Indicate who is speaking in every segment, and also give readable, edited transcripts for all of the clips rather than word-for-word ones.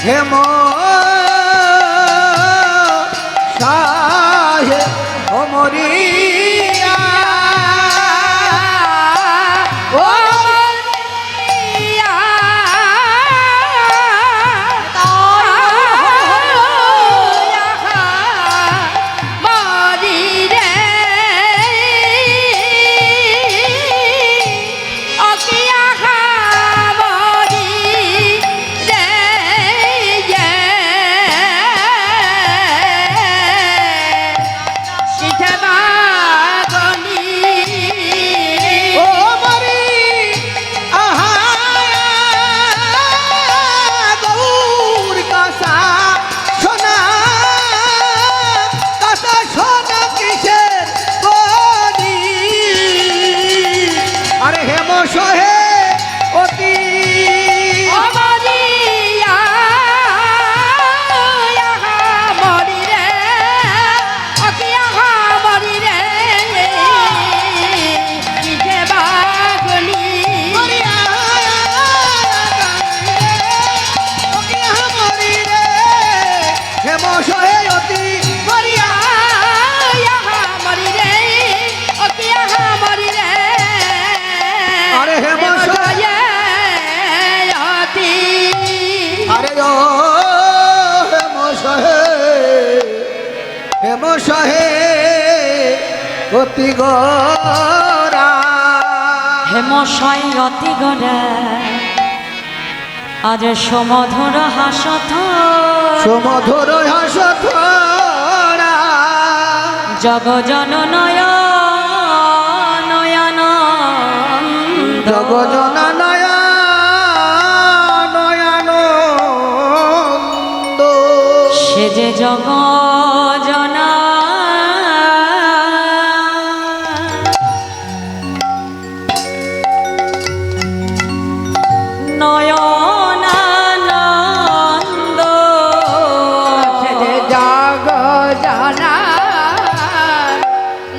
Speaker 1: হেম সাহে অমরিয়া ও হেম সহে অতি গরা
Speaker 2: হেম সহে অতি গরা আজ সমধুর হাসথ
Speaker 1: সমধুর হাসথ
Speaker 2: জগজন নয় নয়ন
Speaker 1: জগজন নয় নয়ন
Speaker 2: সে যে জগজনা নয়নানন্দ
Speaker 1: সে যে জগজনা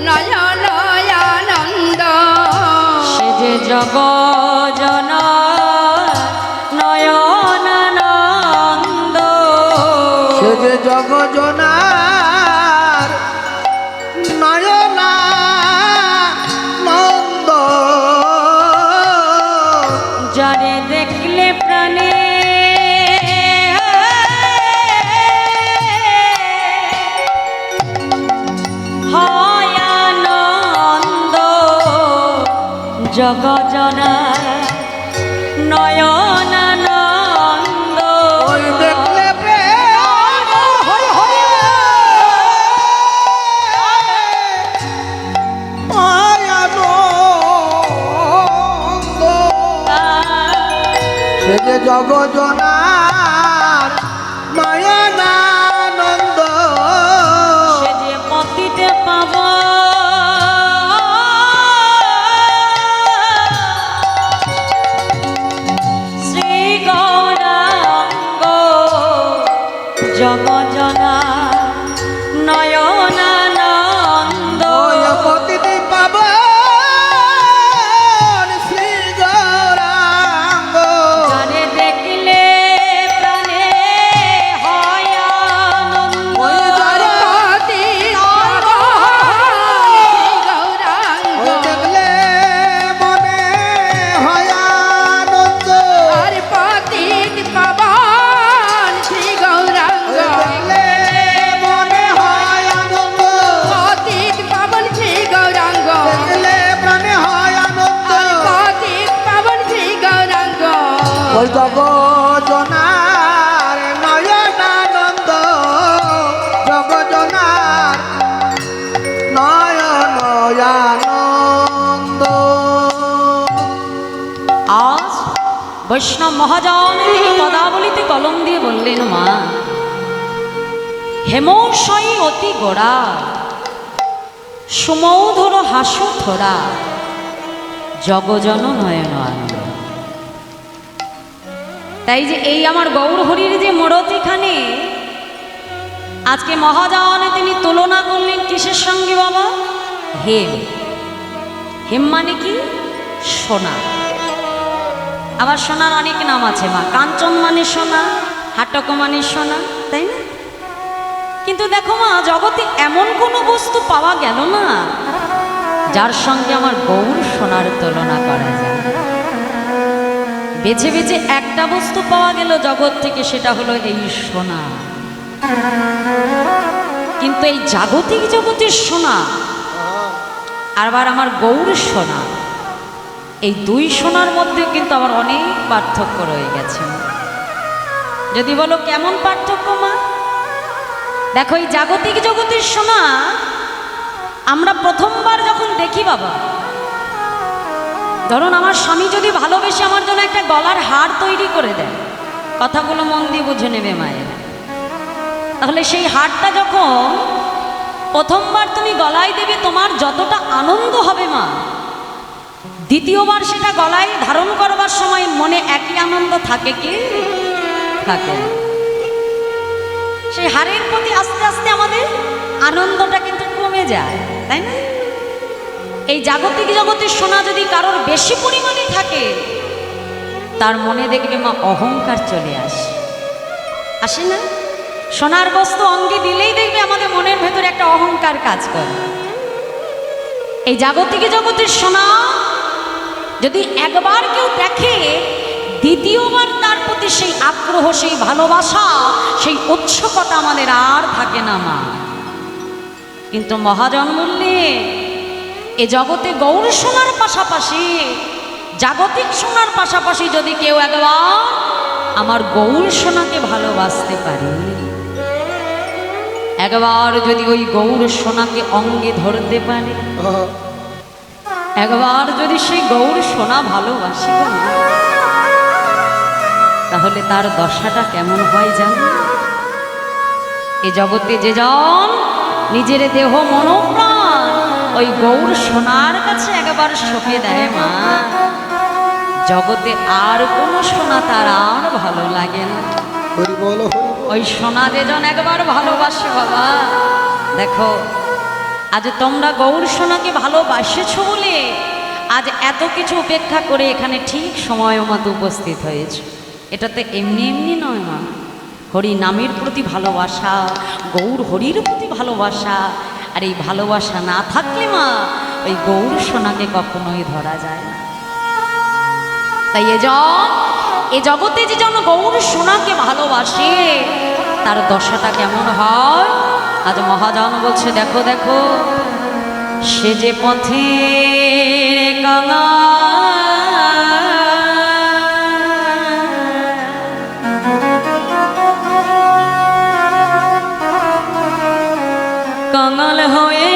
Speaker 1: নয়নানন্দ
Speaker 2: সে যে জগজনা নয়নানন্দ
Speaker 1: সে যে জগজনার নয়নানন্দ
Speaker 2: যারে দেখলে প্রাণে হয় আনন্দ জগজনা নয়নানন্দ
Speaker 1: ওই দেখলে প্রেম হরি হরি আনন্দ সে যে জগজনার নয়নানন্দ
Speaker 2: সে যে পতিতে পাব শ্রী গৌরাঙ্গ জগজনা নয়নানন্দ
Speaker 1: পতিতে পাবন শ্রী গৌরাঙ্গ
Speaker 2: যারে দেখলে প্রাণে হয় আনন্দ
Speaker 1: ওই যারে ওই দেখলে মনে হয় আনন্দ ওই দেখলে মনে হয় আনন্দ দেখলে প্রাণে হয় আনন্দ ওই জগজনার নয়নানন্দ জগজনার নয়নানন্দ
Speaker 2: আজ বৈষ্ণব মহাজন তিনি পদাবলিতে কলম দিয়ে বললেন, মা হেমশয়ী অতি গোড়া সুমধুর হাসু থোড়া জগজন নয়ন আনন্দ। তাই যে এই আমার গৌর হরির যে মূরতিখানে আজকে মহাজানে তিনি তুলনা করলেন কিসের সঙ্গে বাবা? হেম। হেম মানে কি? সোনা। আবার সোনার অনেক নাম আছে মা। কাঞ্চন মানে সোনা, হাটক মানে সোনা, তাই না? কিন্তু দেখো মা, জগতে এমন কোনো বস্তু পাওয়া গেল না যার সঙ্গে আমার গৌর সোনার তুলনা করা যায়। বেছে বেছে একটা বস্তু পাওয়া গেল জগৎ থেকে, সেটা হলো এই সোনা। কিন্তু এই জাগতিক জগতের সোনা আবার আমার গৌর সোনা, এই দুই সোনার মধ্যে কিন্তু আমার অনেক পার্থক্য রয়ে গেছে। যদি বলো কেমন পার্থক্য মা? দেখো, এই জাগতিক জগতের সোনা আমরা প্রথমবার যখন দেখি বাবা, ধরুন আমার স্বামী যদি ভালোবেসে আমার জন্য একটা গলার হার তৈরি করে দেয়, কথাগুলো মন দিয়ে বুঝে নেবে মায়ের, তাহলে সেই হারটা যখন প্রথমবার তুমি গলায় দেবে, তোমার যতটা আনন্দ হবে মা, দ্বিতীয়বার সেটা গলায় ধারণ করবার সময় মনে একই আনন্দ থাকে কি থাকে না। সেই হারের প্রতি আস্তে আস্তে আমাদের আনন্দটা কিন্তু কমে যায়, তাই না? এই জাগতিক জগতের সোনা যদি কারোর বেশি পরিমাণে থাকে, তার মনে দেখবে মা অহংকার চলে আসে না? সোনার বস্তু অঙ্গে দিলেই দেখবে আমাদের মনের ভেতরে একটা অহংকার কাজ করে। এই জাগতিক জগতের সোনা যদি একবার কেউ দেখে, দ্বিতীয়বার তার প্রতি সেই আগ্রহ, সেই ভালোবাসা, সেই উৎসুকতা আমাদের আর থাকে না মা। কিন্তু মহাজন বললে, এ জগতে গৌর সোনার পাশাপাশি, জাগতিক সোনার পাশাপাশি যদি কেউ একবার আমার গৌর সোনাকে ভালোবাসতে পারে, একবার যদি ওই গৌর সোনাকে অঙ্গে ধরতে পারে, একবার যদি সেই গৌর সোনা ভালোবাসে, তাহলে তার দশাটা কেমন হয় জানো? এ জগতে যে জন নিজের দেহ মনোপ্রাণ ওই গৌর সোনার কাছে একবার সঁপে দেয় মা, জগতে আর কোনো সোনা তার আর ভালো লাগে না। ওই সোনা যে জন একবার ভালোবাসে বাবা, দেখো আজ তোমরা গৌর সোনাকে ভালোবাসেছ বলে আজ এত কিছু উপেক্ষা করে এখানে ঠিক সময় মতো উপস্থিত হয়েছে। এটাতে এমনি এমনি নয় মা, হরি নামের প্রতি ভালোবাসা, গৌর হরির প্রতি ভালোবাসা, আর এই ভালোবাসা না থাকলে মা ওই গৌর সোনাকে কখনোই ধরা যায় না। তাই এ জগতে যে জন গৌর সোনাকে ভালোবাসে, তার দশাটা কেমন হয় আজ মহাজন বলছে, দেখো দেখো সে যে পথে কাঙা, কাঙাল হয়ে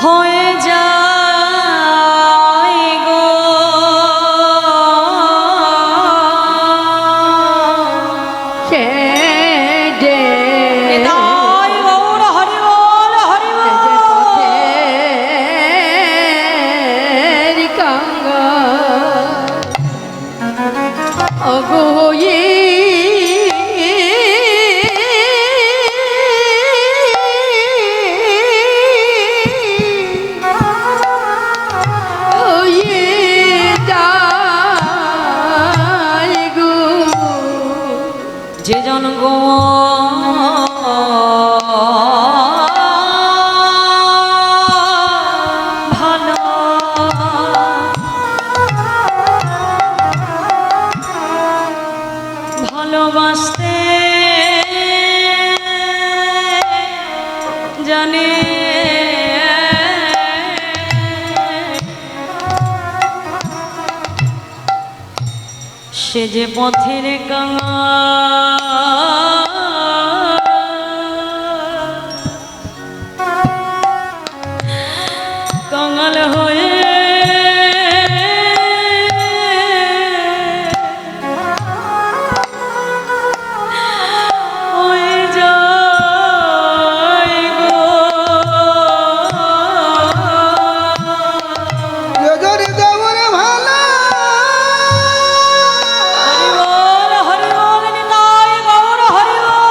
Speaker 2: হয়ে যায় গো,
Speaker 1: সে যে
Speaker 2: তাই গৌর হরি বল হরি বল,
Speaker 1: পথের কাঙ্গা অগোয়ে
Speaker 2: যে জন গো ভালো ভালোবাসতে জানে, সে যে পথের কাঙা, কাঙাল হয়ে হয়ে যায় গো,
Speaker 1: যোজরে গৌর ভালো
Speaker 2: হরি বল নিতাই গৌর হরি বল।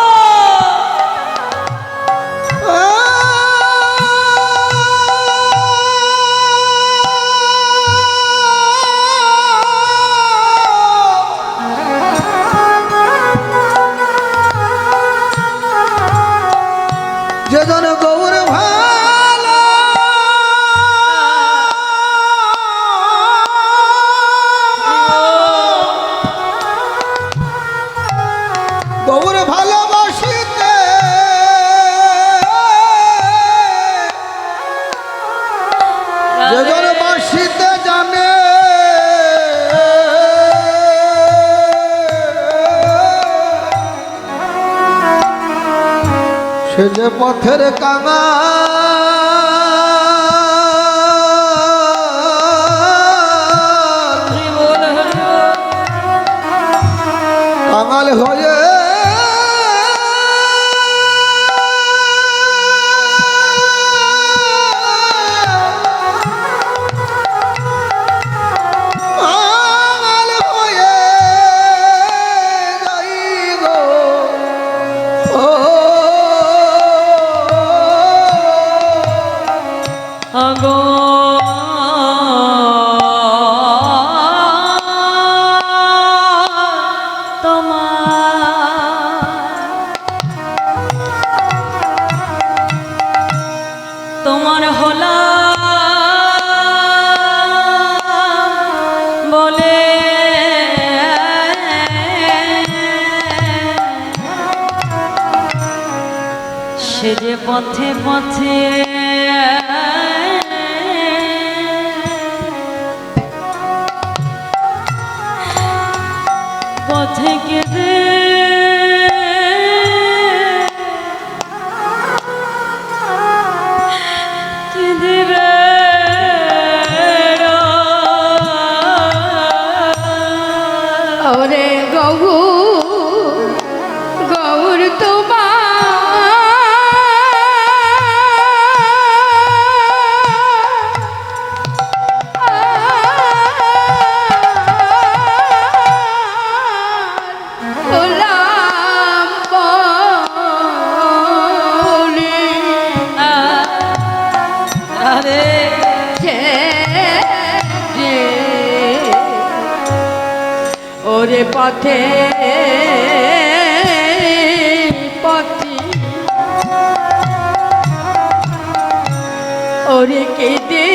Speaker 1: যেজন বাসিতে জানে সে যে পথের কাঙা কাঙাল হয়ে
Speaker 2: তোমার হলা বলে সে যে পথে পথে পথে কেঁদে
Speaker 1: ওরে গৌর গৌর ওরে পথে পথে ওরে কেদে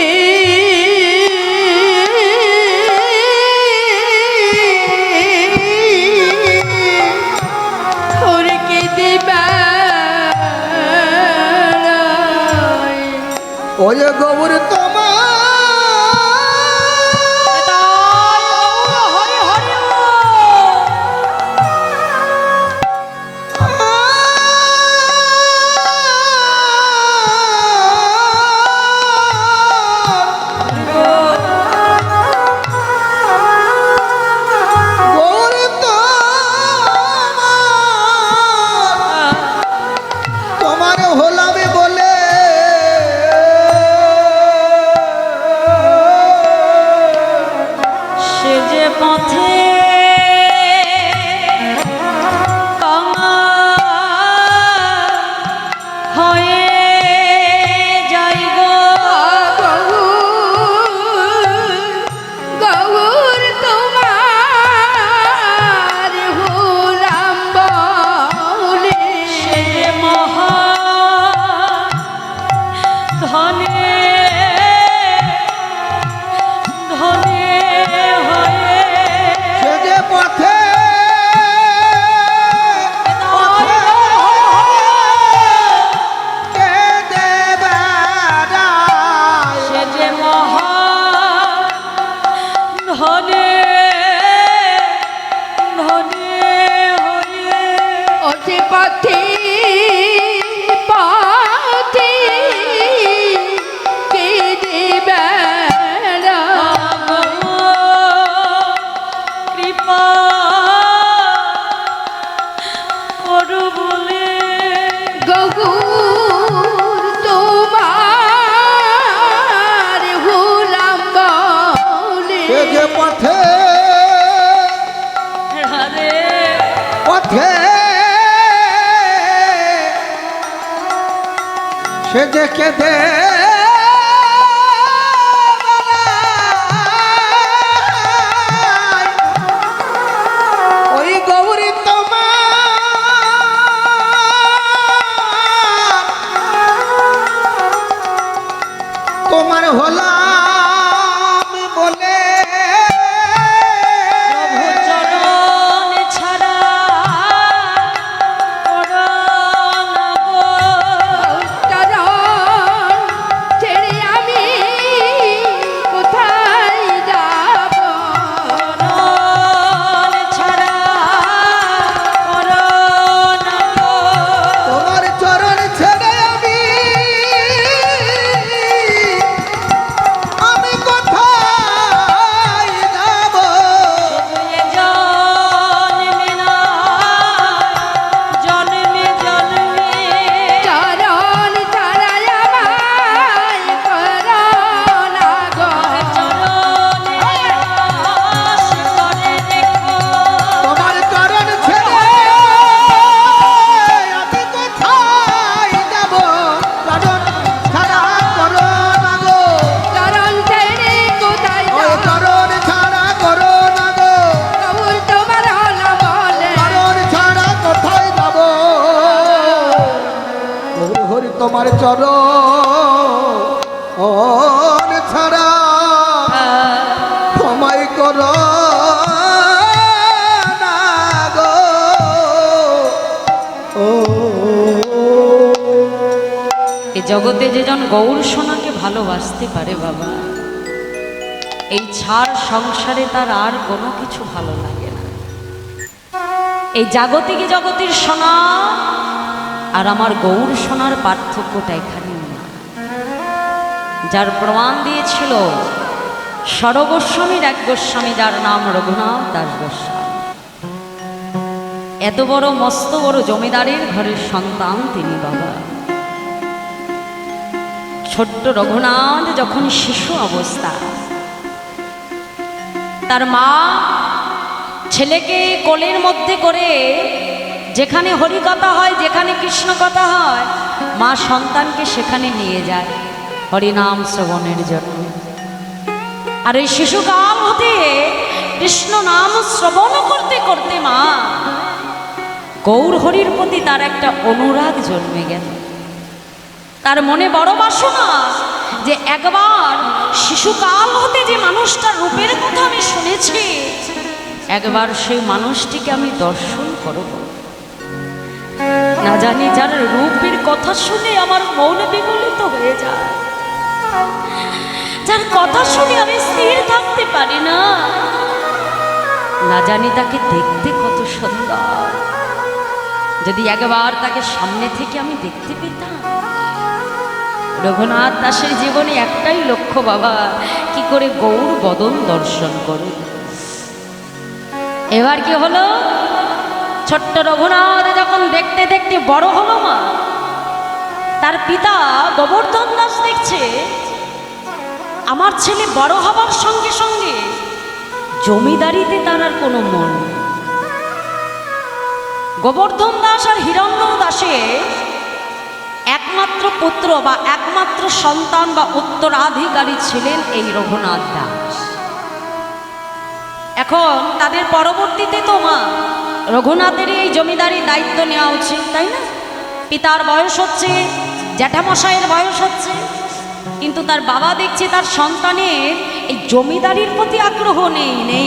Speaker 1: ওরে কেদে বেড়ায় ওরে গৌর পথে পথে কেঁদে বেড়ায়
Speaker 2: কৃপা করো বলে
Speaker 1: গৌর তোমার হলাম বলে যে পথে পথে সে যে কেঁদে ওই গৌরী তোমার হলাম বলে চরণ ছাড়া ক্ষমাই করো না গো। ও
Speaker 2: এই জগতে যেজন গৌর সোনাকে ভালোবাসতে পারে বাবা, এই ছাড় সংসারে তার আর কোনো কিছু ভালো লাগে না। এই জাগতিক জগতের সোনা আর আমার গৌর সোনার পার্থক্যটা এখানে না। যার প্রমাণ দিয়েছিল সরগোস্বামীর এক গোস্বামী, যার নাম রঘুনাথ দাস গোস্বামী। এত বড় মস্ত বড় জমিদারের ঘরের সন্তান তিনি বাবা। ছোট্ট রঘুনাথ যখন শিশু অবস্থা, তার মা ছেলেকে কোলের মধ্যে করে যেখানে হরিকথা হয়, যেখানে কৃষ্ণ কথা হয়, মা সন্তানকে সেখানে নিয়ে যায় হরিনাম শ্রবণের জন্য। আর এই শিশুকাল হতে কৃষ্ণ নাম শ্রবণ করতে করতে মা গৌর হরির প্রতি তার একটা অনুরাগ জন্মে গেল। তার মনে বড় বাসনা যে একবার শিশুকাল হতে যে মানুষটার রূপের কথা আমি শুনেছি, একবার সেই মানুষটিকে আমি দর্শন করব। না জানি যার রূপের কথা শুনে আমার মন বিগলিত হয়ে যায়, যার কথা শুনে আমি স্থির থাকতে পারি না। না জানি তাকে দেখতে কত সুন্দর, যদি একবার তাকে সামনে থেকে আমি দেখতে পেতাম। রঘুনাথ দাসের জীবনে একটাই লক্ষ্য বাবা, কি করে গৌর বদন দর্শন করুন। এবার কি হলো, ছোট্ট রঘুনাথ যখন দেখতে দেখতে বড় হলো মা, তার পিতা গোবর্ধন দাস দেখছে আমার ছেলে বড় হবার সঙ্গে সঙ্গে জমিদারিতে তার আর কোনো মন নেই। গোবর্ধন দাস আর হিরণ্য দাসের একমাত্র পুত্র বা একমাত্র সন্তান বা উত্তরাধিকারী ছিলেন এই রঘুনাথ দাস। এখন তাদের পরবর্তীতে তো মা রঘুনাথেরই এই জমিদারি দায়িত্ব নেওয়া উচিত, তাই না? পিতার বয়স হচ্ছে, জ্যাঠামশাইয়ের বয়স হচ্ছে, কিন্তু তার বাবা দেখছে তার সন্তানের এই জমিদারির প্রতি আগ্রহ নেই।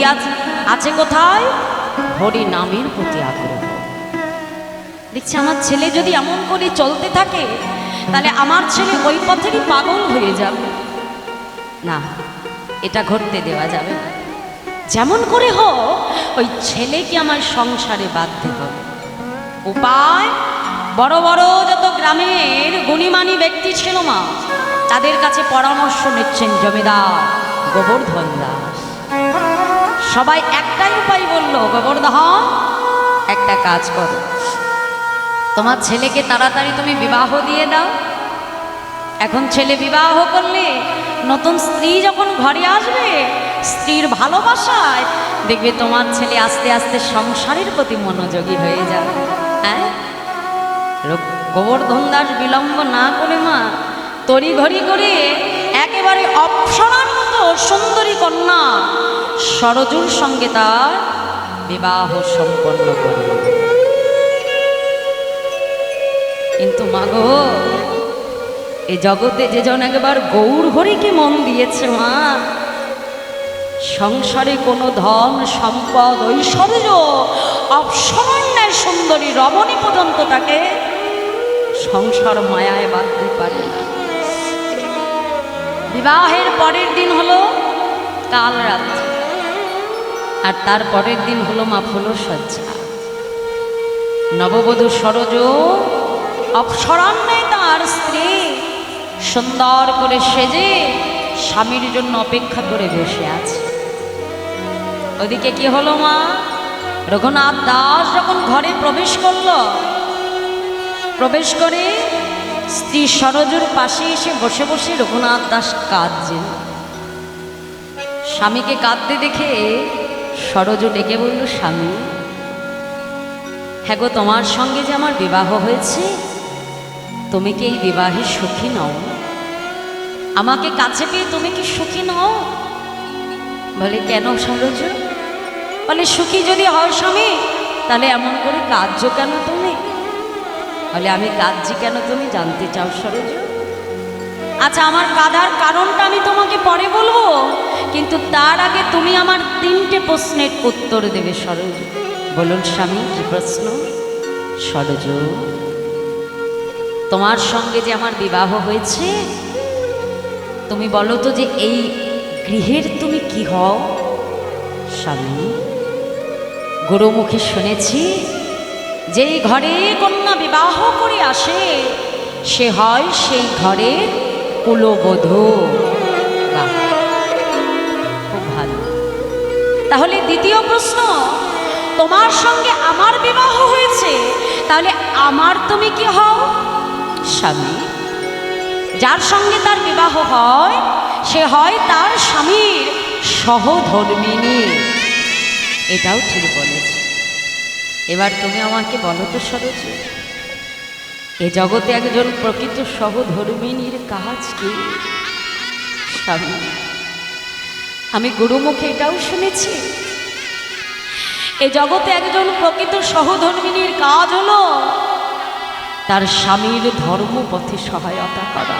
Speaker 2: আছে কোথায়? হরি নামের প্রতি আগ্রহ। দেখছি আমার ছেলে যদি এমন করে চলতে থাকে, তাহলে আমার ছেলে ওই পথেরই পাগল হয়ে যাবে। না, এটা ঘটতে দেওয়া যাবে না। যেমন করে হোক ওই ছেলেকে আমার সংসারে বাঁধতে হবে। উপায়, বড় বড় যত গ্রামের গুণীমানী ব্যক্তি ছিল মা, তাদের কাছে পরামর্শ নিচ্ছেন জমিদার গোবর্ধন দাস। সবাই একটাই উপায় বলল, গোবর্ধন একটা কাজ করো, তোমার ছেলেকে তাড়াতাড়ি তুমি বিবাহ দিয়ে দাও। এখন ছেলে বিবাহ করলে নতুন স্ত্রী যখন ঘরে আসবে, স্ত্রীর ভালোবাসায় দেখবে তোমার ছেলে আস্তে আস্তে সংসারের প্রতি মনোযোগী হয়ে যাবে। হ্যাঁ, গোবর্ধন দাস বিলম্ব না করে মা তড়িঘড়ি করে একেবারে অপ্সরার মতো সুন্দরী কন্যা সরজুর সঙ্গে তার বিবাহ সম্পন্ন করে। কিন্তু মাগো, এই জগতে যেজন একবার গৌর হরিকে মন দিয়েছে মা, সংসারে কোনো ধন সম্পদ ঐশ্বর্য অপসরণ্যের সুন্দরী রমণী পর্যন্ত তাকে সংসার মায়ায় বাঁধতে পারে না। বিবাহের পরের দিন হলো কাল রাত্রি, আর তার পরের দিন হলো মা ফুলসজ্জা। নববধূ সরজ অপসরান্নে তার স্ত্রী সুন্দর করে সেজে স্বামীর জন্য অপেক্ষা করে বসে আছে। ওদিকে কি হলো মা, রঘুনাথ দাস যখন ঘরে প্রবেশ করলো, প্রবেশ করে স্ত্রী সরজুর পাশে এসে বসে বসে রঘুনাথ দাস কাঁদছেন। স্বামীকে কাঁদতে দেখে সরজু ডেকে বলল, স্বামী, হ্যাঁ গো, তোমার সঙ্গে যে আমার বিবাহ হয়েছে, তুমি কি এই বিবাহে সুখী নও? আমাকে কাছে পেয়ে তুমি কি সুখী নও? বলে, কেন সরজু? বলে, সুখী যদি হও স্বামী, তাহলে এমন করে কাঁদছো কেন তুমি? বলে আমি কাঁদছি কেন তুমি জানতে চাও সরোজ? আচ্ছা, আমার কাঁদার কারণটা আমি তোমাকে পরে বলবো, কিন্তু তার আগে তুমি আমার 3টে প্রশ্নের উত্তর দেবে সরোজ। বলুন স্বামী, কি প্রশ্ন? সরোজ, তোমার সঙ্গে যে আমার বিবাহ হয়েছে, তুমি বলো তো যে এই গৃহের তুমি কি হও? স্বামী, গুরুমুখে শুনেছি যেই ঘরে কন্যা বিবাহ করে আসে সে হয় সেই ঘরের কুলবধূ। বাহ, খুব ভালো। তাহলে দ্বিতীয় প্রশ্ন, তোমার সঙ্গে আমার বিবাহ হয়েছে, তাহলে আমার তুমি কি হও? স্বামী, যার সঙ্গে তার বিবাহ হয় সে হয় তার স্বামীর সহধর্মিণী। এটাও ঠিক বলেছে। এবার তুমি আমাকে বলো তো সরোজ, এ জগতে একজন প্রকৃত সহধর্মিণীর কাজ কি? স্বামী, আমি গুরুমুখে এটাও শুনেছি, এ জগতে একজন প্রকৃত সহধর্মিণীর কাজ হলো তার স্বামীর ধর্মপথে সহায়তা করা।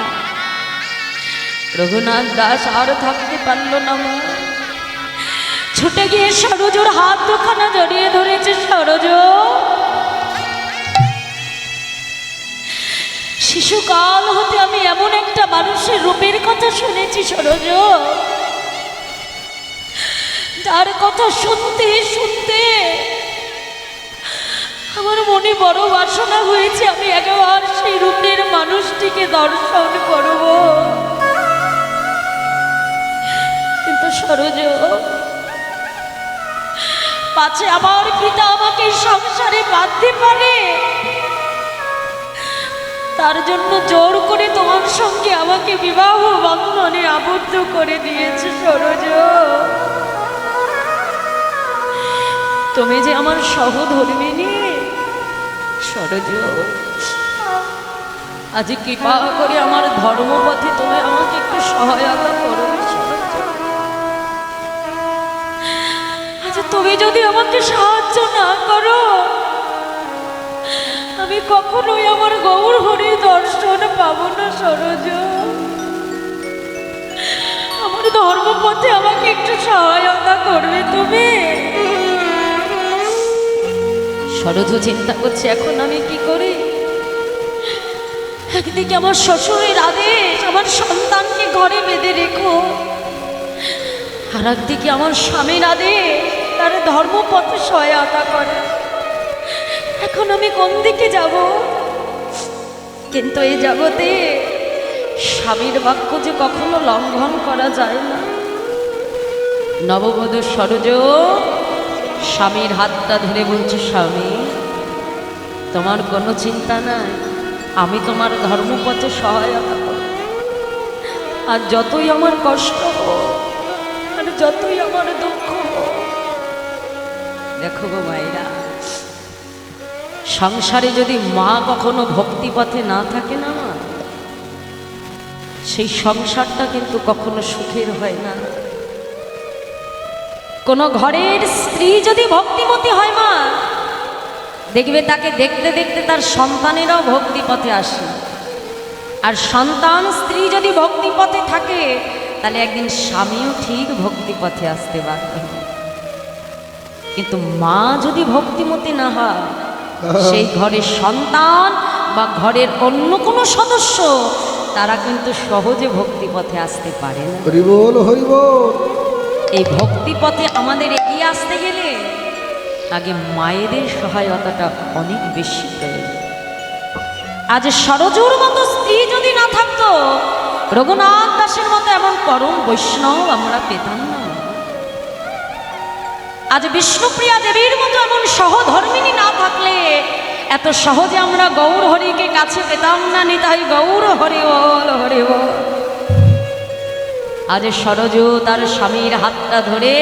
Speaker 2: রঘুনাথ দাস আর থাকতে পারল না, ছুটে গিয়ে সরোজর হাত দুখানা জড়িয়ে ধরেছে। সরোজ, শিশুকাল হতে আমি এমন একটা মানুষের রূপের কথা শুনেছি সরোজ, যার কথা শুনতে শুনতে আমার মনে বড় বাসনা হয়েছে আমি একবার সেই রূপের মানুষটিকে দর্শন করব। কিন্তু সরোজ, পাছে আমার পিতা আমাকে সংসারে বাঁধতে পারে, তার জন্য জোর করে তোমার সঙ্গে আমাকে বিবাহ বন্ধনে আবদ্ধ করে দিয়েছে। সরোজ, তুমি যে আমার সহধর্মিণী, সরোজ, আজ কৃপা করে আমার ধর্মপথে তুমি আমাকে একটু সহায়তা করবে। সরোজ, আচ্ছা, তুমি যদি আমাকে সাহায্য না করো আমি কখনোই আমার গৌর হরির দর্শন পাবো না। সরোজ, আমার ধর্মপথে আমাকে একটু সহায়তা করবে তুমি। সরোজ চিন্তা করছে এখন আমি কি করি। একদিকে আমার শ্বশুরের আদেশ আমার সন্তানকে ঘরে বেঁধে রেখো, আর একদিকে আমার স্বামীর আদেশ তার ধর্মপথে সহায়তা করে। এখন আমি কোন দিকে যাব? কিন্তু এই জগতে স্বামীর বাক্য যে কখনো লঙ্ঘন করা যায় না। নববধূ সরোজ স্বামীর হাতটা ধরে বলছে, স্বামী তোমার কোনো চিন্তা নাই, আমি তোমার ধর্মপথে সহায়তা করব। আর যতই আমার কষ্ট হোক আর যতই আমার দুঃখ হোক, দেখো গো মায়েরা, সংসারে যদি মা কখনো ভক্তিপথে না থাকে না, সেই সংসারটা কিন্তু কখনো সুখের হয় না। কোন ঘরের স্ত্রী যদি ভক্তিমতী হয় মা, দেখবে তাকে দেখতে দেখতে তার সন্তানেরাও ভক্তিপথে আসে। আর সন্তান স্ত্রী যদি ভক্তিপথে থাকে তাহলে একদিন স্বামীও ঠিক ভক্তিপথে আসতে বাধ্য হবে। কিন্তু মা যদি ভক্তিমতী না হয়, সেই ঘরের সন্তান বা ঘরের অন্য কোনো সদস্য তারা কিন্তু সহজে ভক্তিপথে আসতে পারে না।
Speaker 1: হরি বল, হরি বল।
Speaker 2: এই ভক্তিপথে আমাদের এগিয়ে আসতে গেলে আগে মায়েদের সহায়তাটা অনেক বেশি প্রয়োজন। আজ সরজুর মতো স্ত্রী যদি না থাকতো, রঘুনাথ দাসের মতো এমন পরম বৈষ্ণব আমরা পেতাম না। আজ বিষ্ণুপ্রিয়া দেবীর মতো এমন সহধর্মিণী না থাকলে এত সহজে আমরা গৌর হরিকে কাছে পেতাম না। নিতাই গৌর হরি বল, হরি বল। আজ সরজু তার স্বামীর হাতটা ধরে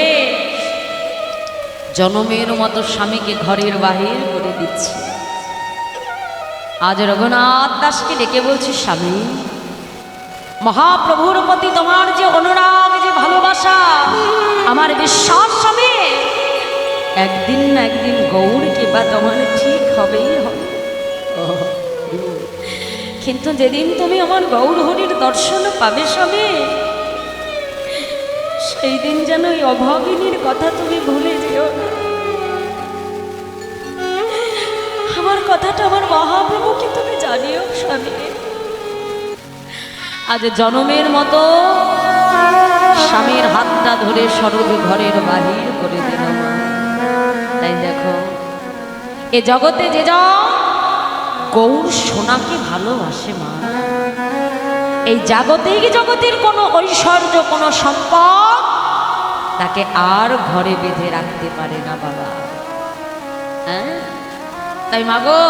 Speaker 2: জনমের মতো স্বামীকে ঘরের বাহির করে দিচ্ছে। আজ রঘুনাথ দাসকে ডেকে বলছি, স্বামী মহাপ্রভুর প্রতি তোমার যে অনুরাগ, যে ভালোবাসা, আমার বিশ্বাস স্বামী একদিন না একদিন গৌরকে বা তোমার ঠিক হবেই হবে। কিন্তু যেদিন তুমি আমার গৌর হরির দর্শন পাবে সবে, সেই দিন যেন ওই অভাগিনীর কথা তুমি ভুলে যেও না। আমার কথাটা আমার মহাপ্রভুকে তুমি জানিও স্বামী। আজ জনমের মতো স্বামীর হাতটা ধরে সরল ঘরের বাহির করে দিল মা। তাই দেখো, এ জগতে যে জন গৌর সোনাকে ভালোবাসে মা, এই জাগতিক জগতের কোনো ঐশ্বর্য, কোনো সম্পদ তাকে আর ঘরে বেঁধে রাখতে পারে না বাবা। হ্যাঁ, তাই মাগো,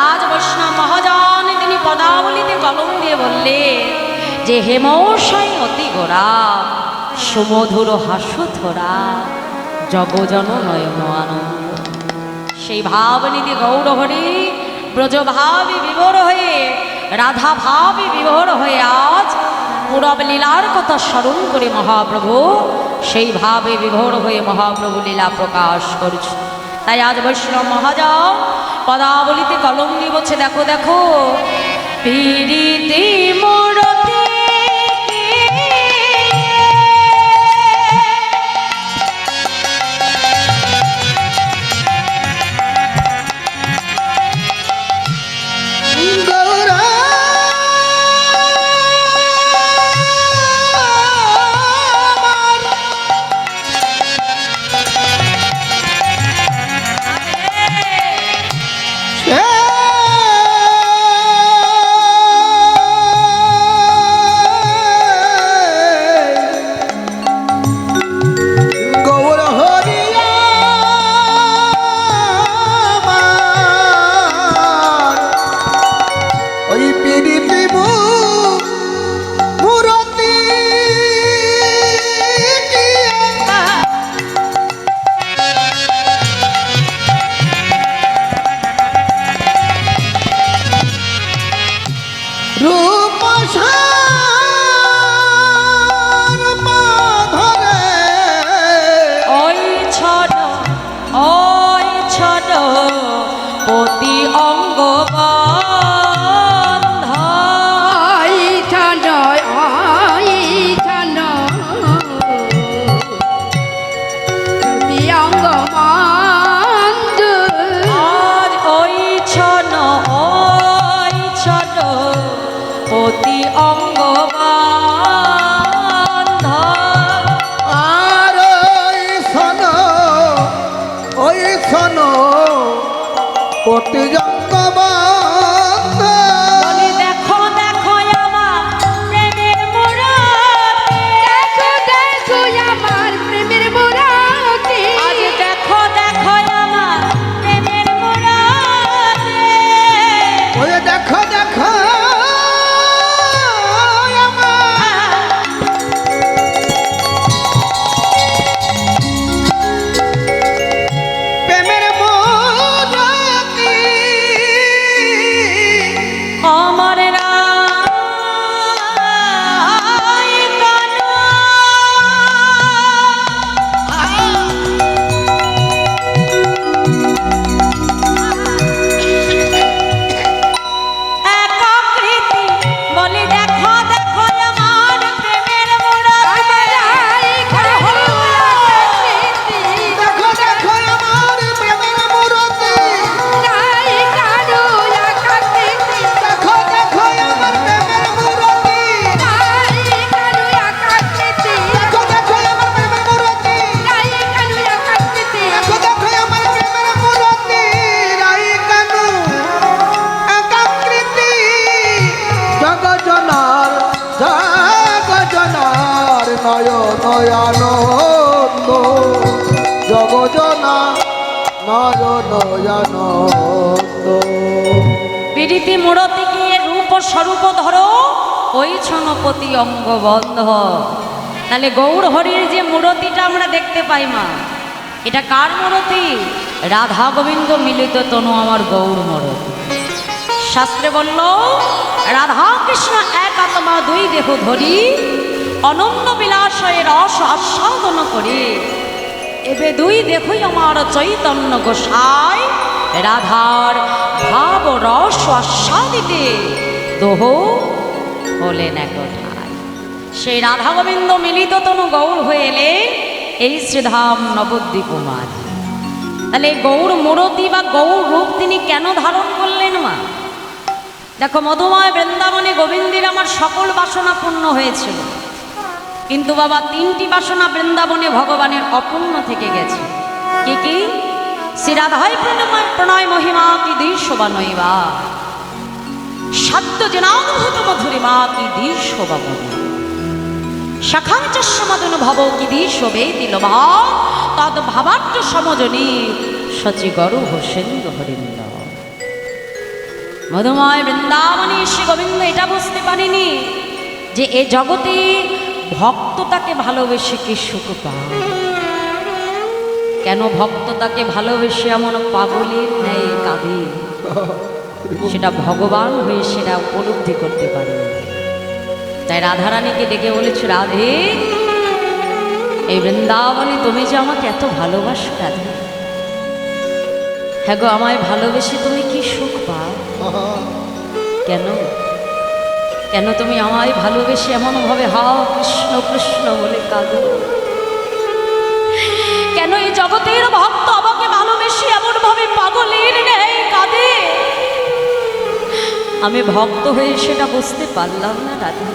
Speaker 2: আজ বৈষ্ণব মহাজন তিনি পদাবলিতে কলম দিয়ে বললে যে হেমশয় অতি গোরা সুমধুর হাসুথরা জগজন নয়ন আনন্দ। সেই ভাবনীতি গৌর হরি ব্রজভাবে বিভোর হয়ে, রাধা ভাবে বিভোর হয়ে আজ পূরব লীলার কথা স্মরণ করে মহাপ্রভু সেই ভাবে বিভোর হয়ে মহাপ্রভু লীলা প্রকাশ করছে। তাই আজ বৈষ্ণব মহাজন পদাবলিতে কলম দিয়ে বলছে, দেখো দেখো পীড়িতি মূরতি
Speaker 1: কোটি
Speaker 2: বলি দেখো দেখো আমার প্রেমের মুরাতি, দেখো দেখো আমার প্রেমের মুরাতি, আজ দেখো দেখো আমার প্রেমের মুরাতি,
Speaker 1: ওই দেখো দেখো নয়নানন্দ জগজনা নয়নানন্দ।
Speaker 2: পীড়িতি মূরতিকে রূপ স্বরূপ ধরো ওই ছনপতি অঙ্গ বন্ধ। তাহলে গৌর হরির যে মূরতিটা আমরা দেখতে পাই মা, এটা কার মূরতি? রাধা গোবিন্দ মিলিত তনু আমার গৌর মূরতি। শাস্ত্রে বলল রাধা কৃষ্ণ এক আত্মা দুই দেহ ধরি অনন্য বিলাসয়ে রস আস্বাদন করি, এবে দুই দেখই আমার চৈতন্য গোসাই রাধার ভাব রস আস্বাদিতে দোহ হলেন একঠায়। সেই রাধা গোবিন্দ মিলিত তনু গৌর হয়ে এলেন এই শ্রীধাম নবদ্বীপ মাঝে। তাহলে গৌর মূরতি বা গৌর রূপ তিনি কেন ধারণ করলেন মা? দেখো, মধুময় বৃন্দাবনে গোবিন্দের আমার সকল বাসনা পূর্ণ হয়েছিল, কিন্তু বাবা তিনটি বাসনা বৃন্দাবনে ভগবানের অপূর্ণ থেকে গেছে। কি কি? শ্রীরাধায় প্রণয় মহিমা কি দৃশ্যবা নৈবা, সাধ্য জনানুভূত মধুরিমা কি দৃশ্যবা মধু, শাখাঞ্চস্য মদনুভব কি দৃশ্যবে তিলভা তদ ভাবাট্য সমজনী সচি গরু হোসেন্দ্র হরিন্দ। মধুময় বৃন্দাবনে শ্রী গোবিন্দ এটা বুঝতে পারেনি যে এ জগতে ভক্ত তাকে ভালোবেসে কি সুখ পায়। কেন ভক্ত তাকে ভালোবেসে এমন পাগলের ন্যায় কাঁদে, সেটা ভগবান হয়ে সেটা উপলব্ধি করতে পারে। তাই রাধারানীকে ডেকে বলেছে, রাধে, এই বৃন্দাবনে তুমি যে আমাকে এত ভালোবাসো রাধে, হ্যাঁ গো, আমায় ভালোবেসে তুমি কি সুখ পাও? কেন কেন তুমি আমায় ভালোবেসে এমনভাবে হাও কৃষ্ণ কৃষ্ণ বলে কাঁদো? কেন এই জগতের ভক্ত আমাকে ভালোবেসে এমনভাবে পাগলের ন্যায় কাঁদে? আমি ভক্ত হয়ে সেটা বুঝতে পারলাম না রাধে,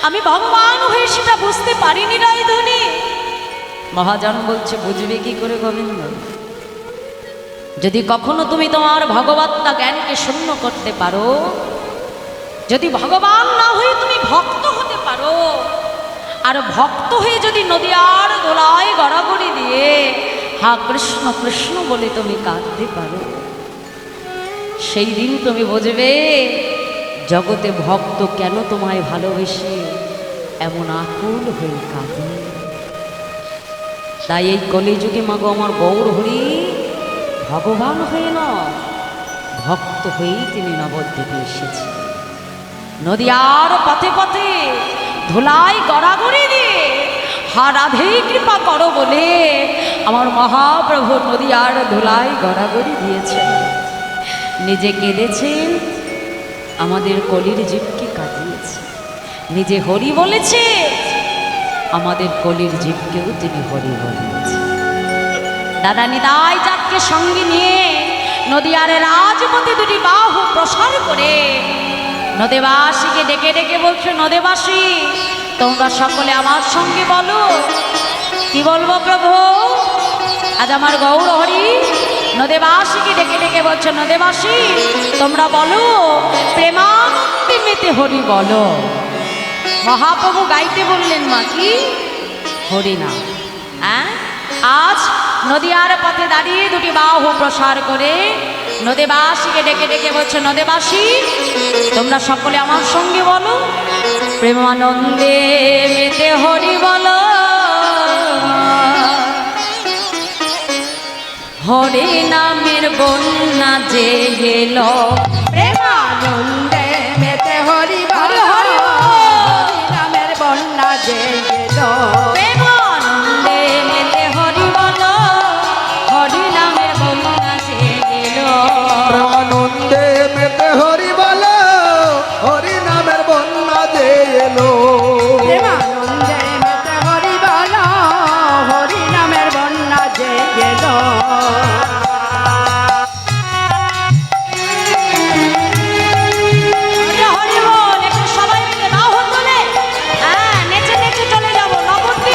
Speaker 2: আমি ভগবান হয়ে সেটা বুঝতে পারিনি রাধুনি। মহাজন বলছে, বুঝবে কি করে গোবিন্দ? যদি কখনো তুমি তোমার ভগবত্তা জ্ঞানকে শূন্য করতে পারো, যদি ভগবান না হয়ে তুমি ভক্ত হতে পারো, আর ভক্ত হয়ে যদি নদীয়ার দোলায় গড়াগড়ি দিয়ে হা কৃষ্ণ কৃষ্ণ বলে তুমি কাঁদতে পারো, সেই দিন তুমি বুঝবে জগতে ভক্ত কেন তোমায় ভালোবেসে এমন আকুল হয়ে কাঁদে। তাই এই কলিযুগে মাগো আমার গৌর হরি ভগবান হয়ে না, ভক্ত হয়েই তিনি নবদ্বীপে এসেছে। নদীয়ার পথে পথে ধুলাই গড়াগড়ি দিয়ে হা রাধে কৃপা করো বলে আমার মহাপ্রভু নদীয়ার ধুলাই গড়াগড়ি দিয়েছেন, নিজে কেঁদেছেন, আমাদের কলির জীবকে কাঁদিয়েছে। নিজে হরি বলেছে, আমাদের কলির জীবকেও তিনি হরি বলেছে। দাদা নিতাই যাকে সঙ্গে নিয়ে নদীয়ার রাজপথে দুটি বাহু প্রসার করে নদেবাসীকে ডেকে ডেকে বলছে, নদেবাসী তোমরা সকলে আমার সঙ্গে বলো। কি বলবো প্রভু? আজ আমার গৌর হরি নদেবাসীকে ডেকে ডেকে বলছে, নদেবাসী তোমরা বলো, প্রেমানন্দে মেতে হরি বলো। মহাপ্রভু গাইতে বললেন মা কি? হরি নাম। হ্যাঁ, আজ নদীয়ার পথে দাঁড়িয়ে দুটি বাহু প্রসার করে নদেবাসীকে ডেকে ডেকে বলছে, নদেবাসী তোমরা সকলে আমার সঙ্গে বলো, প্রেমানন্দে মেতে হরি বলো। হরি নামের বন্যা যে গেল,
Speaker 3: প্রেমানন্দে মেতে হরি বলো, হরি নামের বন্যা যে গেল,
Speaker 2: প্রেমানন্দে মেতে হরি বলো, হরি নামের বন্যা যে গেল।
Speaker 1: প্রেমানন্দে মেতে হরি বলো, হরি নামের বন্যা যে এলো।
Speaker 3: প্রেমানন্দে মেতে হরি বলো, হরি নামের বন্যা যে গেল।
Speaker 2: হরি হরি বল, একটু সবাই মিলে বাহু তোলে। হ্যাঁ, নেচে নেচে চলে যাবো নবদ্বীপ।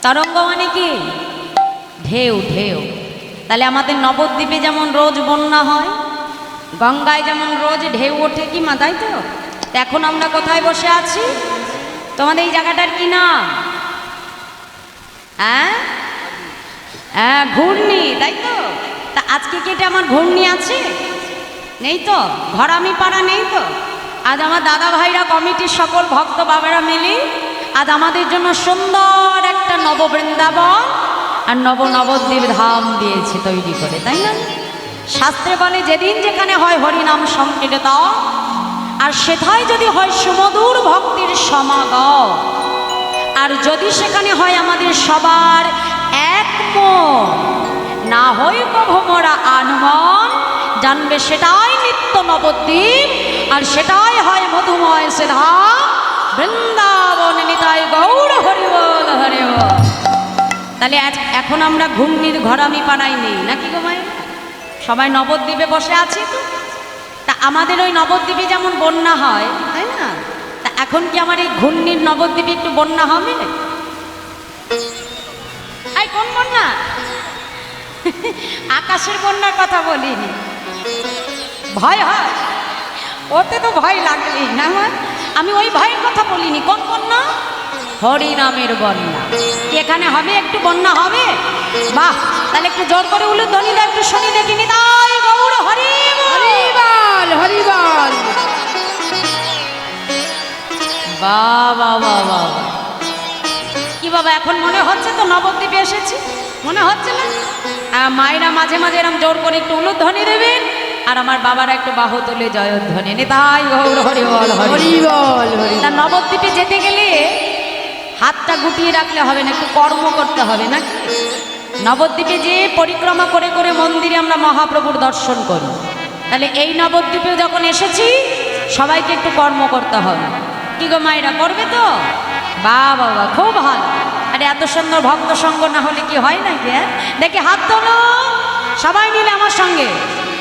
Speaker 2: তরঙ্গ মানে কি? ঢেউ ঢেউ। তাহলে আমাদের নবদ্বীপে যেমন রোজ বন্যা হয়, গঙ্গায় যেমন রোজ ঢেউ ওঠে কি মা, তাই তো? এখন আমরা কোথায় বসে আছি? তোমাদের এই জায়গাটার কি নাম? হ্যাঁ হ্যাঁ, ঘূর্ণি, তাই তো? তা আজকে কি এটা আমার ঘূর্ণি আছে? নেই তো? ঘরামি পাড়া নেই তো? আজ আমার দাদা ভাইরা কমিটির সকল ভক্ত বাবারা মিলে আজ আমাদের জন্য সুন্দর একটা নববৃন্দাবন আর নবদ্বীপ ধাম দিয়েছে তৈরি করে, তাই না? শাস্ত্রে বলে যেদিন যেখানে হয় হরিনাম সংকীর্তন আর সেথায় যদি হয় সুমধুর ভক্তির সমাগম, আর যদি সেখানে হয় আমাদের সবার এক মন, না হইব ভোমরা আনমন, জানবে সেটাই নিত্য নবদ্বীপ আর সেটাই হয় মধুময় সে ধাম বৃন্দাবন। নিতাই গৌর হরি বল হরি বল। তাহলে এখন আমরা ঘূর্ণির ঘরামি পাড়াই নেই নাকি গো মায়ের? সবাই নবদ্বীপে বসে আছি তো। তা আমাদের ওই নবদ্বীপে যেমন বন্যা হয়, তাই না? তা এখন কি আমার এই ঘূর্ণির নবদ্বীপে একটু বন্যা হবে? এই কোন বন্যা? আকাশের বন্যার কথা বলিনি। ভয় হয়, ওতে তো ভয় লাগবেই না। আমি ওই ভয়ের কথা বলিনি। কোন বন্যা? হরিনামের বন্যা। এখানে হবে একটু বন্যা হবে? বাহ, তাহলে একটু জোর করে উলুধ্বনি দাও, একটু শুনি দেখিনি। তাই গৌর হরি
Speaker 3: হরিবল হরিবল।
Speaker 2: বাবা বাবা, কি বাবা এখন মনে হচ্ছে তো নবদ্বীপে এসেছি? মনে হচ্ছে না? মায়েরা মাঝে মাঝে এরম জোর করে একটু উলুধ্বনি দেবেন আর আমার বাবারা একটু বাহু তুলে জয়ধ্বনি। তাই গৌর হরি বল হরি
Speaker 3: বল।
Speaker 2: তা নবদ্বীপে যেতে গেলে হাতটা গুটিয়ে রাখলে হবে না, একটু কর্ম করতে হবে নাকি? নবদ্বীপে যে পরিক্রমা করে করে মন্দিরে আমরা মহাপ্রভুর দর্শন করি, তাহলে এই নবদ্বীপে যখন এসেছি সবাইকে একটু কর্ম করতে হবে। কি গো মায়েরা, করবে তো? বাবা বাবা, খুব ভালো। আরে এত সুন্দর ভক্ত সঙ্গ না হলে কি হয় নাকি? দেখি হাত তোলো সবাই মিলে আমার সঙ্গে,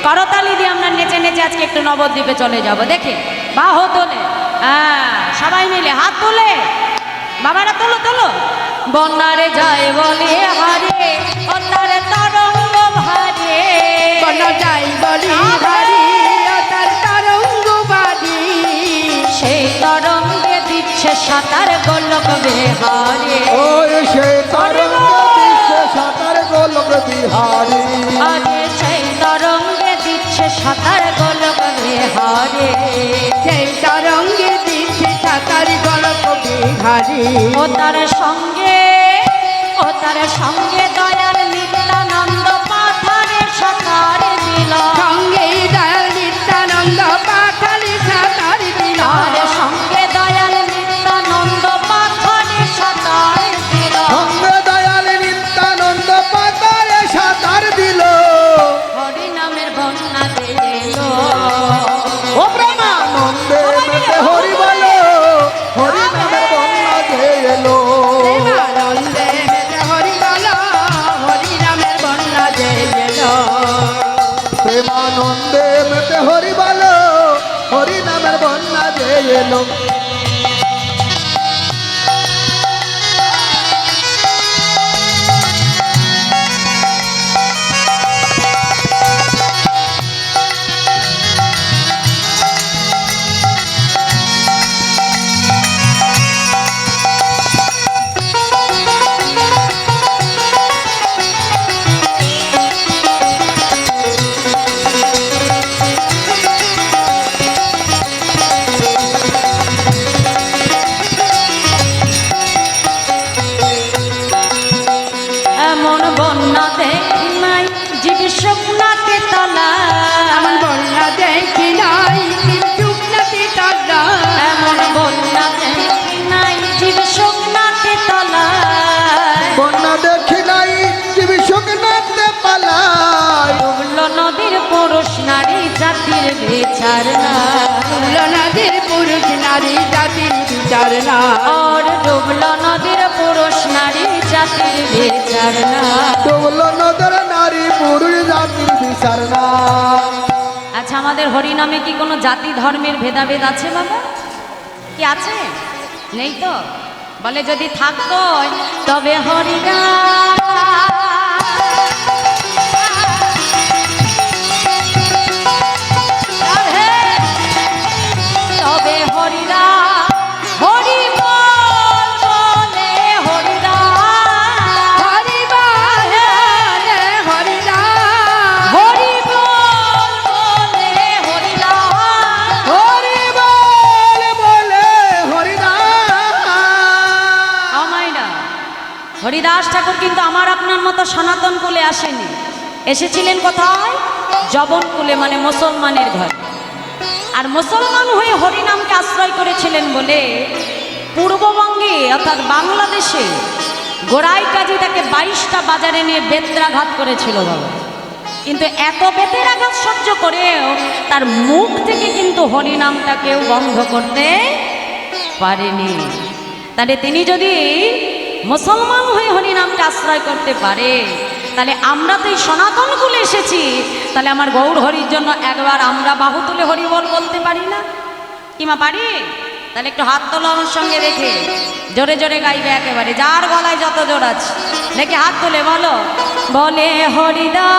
Speaker 2: করতালি দিয়ে আমরা নেচে নেচে আজকে একটু নবদ্বীপে চলে যাব। দেখে বাহু তোলে, হ্যাঁ সবাই মিলে হাত তোলে, বাবারা তোলো তোলো। বন্যারে যায় বলে হারে, বন্যারে তরঙ্গ ভারে,
Speaker 3: বন্যা যাই বলি হারি, তার তরঙ্গ বাড়ি,
Speaker 2: সেই তরঙ্গে দিচ্ছে সাঁতার গোলক বিহারে।
Speaker 1: ওই সে তরঙ্গ দিচ্ছে সাঁতার গোলক বিহারি।
Speaker 2: আরে সেই তরঙ্গে দিচ্ছে সাঁতার গোলক বিহারে,
Speaker 3: সেই তরঙ্গে দিচ্ছে সাঁতার গলক বিহারি।
Speaker 2: ও তার সঙ্গে দয়াল নিত্যানন্দ পাথারে সাঁতার দিল,
Speaker 3: সঙ্গে দয়াল নিত্যানন্দ পাথারে সাঁতার দিল,
Speaker 2: তার সঙ্গে দয়াল নিত্যানন্দ পাথারে সাঁতার দিল।
Speaker 1: সঙ্গে দয়াল নিত্যানন্দ পাতারে সাঁতার দিল।
Speaker 2: হরি নামের বন্যা দিল,
Speaker 1: ও প্রেমানন্দে মেতে হরি বলো, হরি নামের বন্যা যে এলো।
Speaker 3: প্রেমানন্দে মেতে হরি বল, হরি নামের বন্যা যে এলো।
Speaker 1: প্রেমানন্দে মেতে হরি বলো, হরি নামের বন্যা যে এলো।
Speaker 2: এমন বন্যা দেখি নাই জীব শুকনাতে তলা,
Speaker 3: এমন বন্যা দেখি নাই শুকনাতে তলা,
Speaker 2: এমন বন্যা দেখি নাই জীব শুকনাতে তলা।
Speaker 1: বন্যা দেখি নাই জীব শুকনাতে পালায়।
Speaker 2: ডুবলো নদীর পুরুষ নারী জাতির বিচার না,
Speaker 3: ডুবলো নদীর পুরুষ নারী জাতির বিচার না,
Speaker 2: আর ডুবলো নদীর পুরুষ নারী জাতির বিচার না।
Speaker 1: ডুবলো নদের নারী পুরুষ জাতির বিচার না।
Speaker 2: আচ্ছা, আমাদের হরিনামে কি কোনো জাতি ধর্মের ভেদাভেদ আছে বাবা? কি আছে? নেই তো? বলে যদি থাকতো তবে হরিদা তবে হরিদা হরি বল বলে হরিদা
Speaker 3: হরি বল হরিদা
Speaker 2: হরি বল বলে হরিদা
Speaker 1: হরি বল বলে হরিদাস।
Speaker 2: আমাইরা হরিদাস ঠাকুর কিন্তু আমার আপনার মতো সনাতন কুলে আসেনি, এসেছিলেন কোথায়? জবন কুলে, মানে মুসলমানের ঘর। আর মুসলমান হয়ে হরিনামকে আশ্রয় করেছিলেন বলে পূর্ববঙ্গে অর্থাৎ বাংলাদেশে গোড়াই কাজী তাকে 22টা বাজারে নিয়ে বেত্রাঘাত করেছিল বাবা। কিন্তু এত বেতের আঘাত সহ্য করেও তার মুখ থেকে কিন্তু হরিনামটাকেও বন্ধ করতে পারেনি। তাহলে তিনি যদি মুসলমান হয়ে হরিনামকে আশ্রয় করতে পারে, তাহলে আমরা তো এই সনাতন কুলে এসেছি, তাহলে আমার গৌর হরির জন্য একবার আমরা বাহু তুলে হরি বল বলতে পারি না? কিমা পারি? তাহলে একটু হাত তোলো আমার সঙ্গে, রেখে জোরে জোরে গাইবে একেবারে, যার গলায় যত জোর আছে দেখে হাত তুলে বলো, বলে হরিদা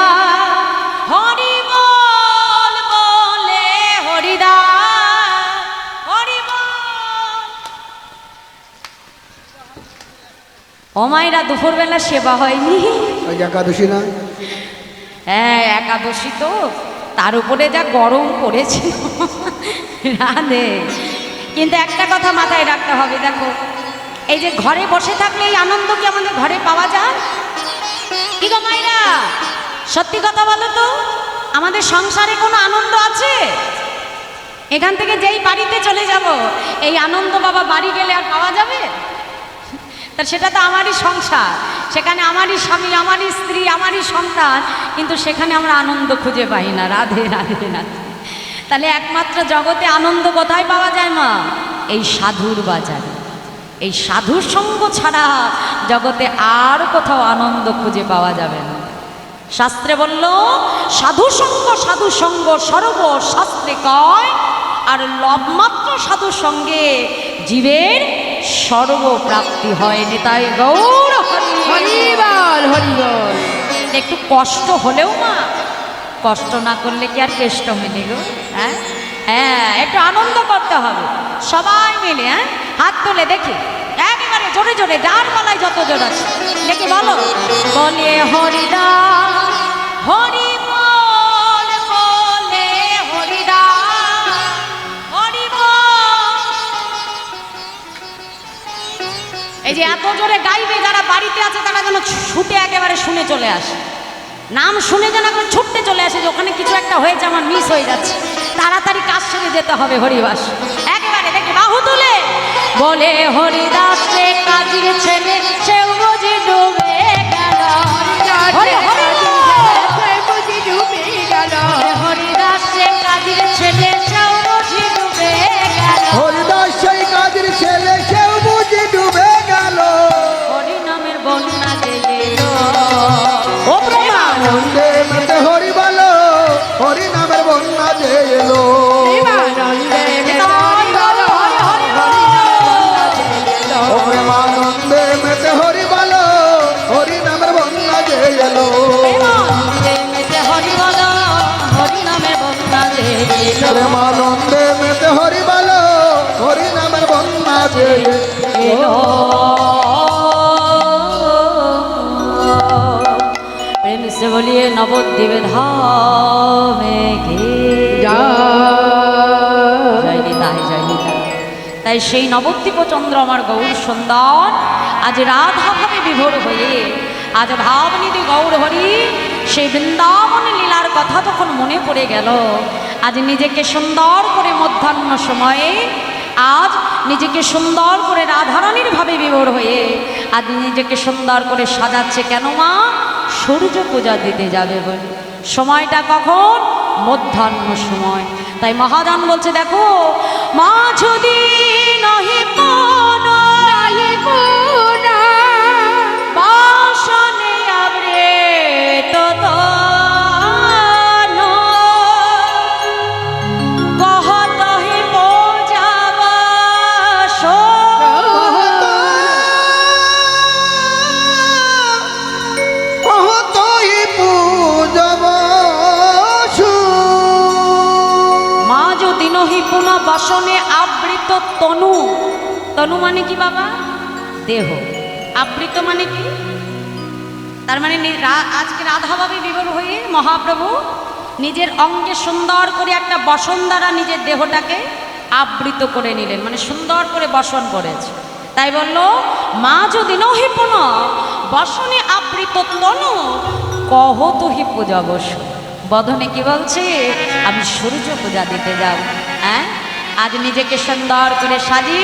Speaker 2: হরি বল বলে হরিদা হরি বল। ও মায়েরা দুপুরবেলা সেবা হয়নি?
Speaker 1: ওই যে একাদশী না?
Speaker 2: হ্যাঁ একাদশী তো, তার উপরে যা গরম পড়েছে রাধে। কিন্তু একটা কথা মাথায় রাখতে হবে, দেখো এই যে ঘরে বসে থাকলে এই আনন্দ কি আমাদের ঘরে পাওয়া যায়? কি গো মায়েরা, সত্যি কথা বলো তো, আমাদের সংসারে কোনো আনন্দ আছে? এখান থেকে যেই বাড়িতে চলে যাব, এই আনন্দ বাবা বাড়ি গেলে আর পাওয়া যাবে? তা সেটা তো আমারই সংসার, সেখানে আমারই স্বামী, আমারই স্ত্রী, আমারই সন্তান, কিন্তু সেখানে আমরা আনন্দ খুঁজে পাই না। রাধে রাধে রাধে। তাহলে একমাত্র জগতে আনন্দ কোথায় পাওয়া যায় মা? এই সাধুর বাজারে। এই সাধুর সঙ্গ ছাড়া জগতে আর কোথাও আনন্দ খুঁজে পাওয়া যাবে না। শাস্ত্রে বলল সাধু সঙ্গ সর্ব শাস্ত্রে কয়, আর লবমাত্র সাধু সঙ্গে জীবের সর্বপ্রাপ্তি হয়। নিতাই গৌর হরি
Speaker 3: হরি বল হরি বল।
Speaker 2: একটু কষ্ট হলেও মা, কষ্ট না করলে কি আর কেষ্ট মেলে গো? হ্যাঁ হ্যাঁ, একটু আনন্দ করতে হবে সবাই মিলে। হ্যাঁ, হাত তুলে দেখি একেবারে জোরে জোরে, যার গলায় যত জোর আছে দেখি বলো, বলে হরিদা হরি বল বলে হরিদা হরি বল। এই যে এত জোরে গাইবে, যারা বাড়িতে আছে তারা যেন ছুটে একেবারে শুনে চলে আসে, নাম শুনে যেন একবার ছুটতে চলে আসে যে ওখানে কিছু একটা হয়েছে, আমার মিস হয়ে যাচ্ছে, তাড়াতাড়ি কাজ সেরে যেতে হবে হরিবাস। একেবারে দেখি বাহু তুলে বলে হরিদাস রে কাজীর ছেলে, সেও বুঝি ডুবে গেল। হরি হরি
Speaker 3: বুঝি ডুবে গেল।
Speaker 2: হরিদাস রে কাজীর ছেলে, সেও বুঝি ডুবে গেল।
Speaker 1: হরিদাস সেই কাজের ছেলে, সেও বুঝি ডুবে গেল।
Speaker 2: হরি নামের বন্যা যে এলো।
Speaker 1: ও প্রেমানন্দে মেতে হরি বলো, হরি নামের বন্যা যে এলো।
Speaker 3: প্রেমানন্দে মেতে হরি বল হরি বল।
Speaker 1: ও প্রেমানন্দে মেতে হরি বলো, হরি নামের বন্যা যে এলো। প্রেমানন্দে মেতে হরি বলো, হরি নামের বন্যা যে এলো।
Speaker 2: प्रेम से बोलिए नवद्वीप धामे गे জয় নিতাই জয় নিতাই। তাই সেই নবদ্বীপ চন্দ্র আমার গৌর সুন্দর আজ রাধা ভাবে বিভোর হয়ে আজ ভাবনিধি গৌর হরি সেই বৃন্দাবন লীলার কথা তখন মনে পড়ে গেল। আজ নিজেকে সুন্দর করে মধ্যাহ্ন সময়ে আজ নিজেকে সুন্দর করে রাধারানীর ভাবে বিভোর হয়ে আজ নিজেকে সুন্দর করে সাজাচ্ছে। কেন মা? সূর্য পূজা দিতে যাবে বলে। সময়টা কখন? মধ্যাহ্ন সময়। তাই মহাজন বলছে দেখো মা যদি নহি কোনো বাসনে আবৃত তন কহত হি পূজাবাস বসনে আবৃত তনু। তনু মানে কি বাবা? দেহ। আবৃত মানে কি? তার মানে আজকে রাধাভাবে বিভোর হয়ে মহাপ্রভু নিজের অঙ্গে সুন্দর করে একটা বসন দ্বারা নিজের দেহটাকে আবৃত করে নিলেন, মানে সুন্দর করে বসন করেছে। তাই বলল মা যদি নহি পুন বসনে আবৃত তনু কহ তুহি পূজা বস। বদনে কি বলছে? আমি সূর্য পূজা দিতে যাব। হ্যাঁ, আজ নিজেকে সুন্দর করে সাজি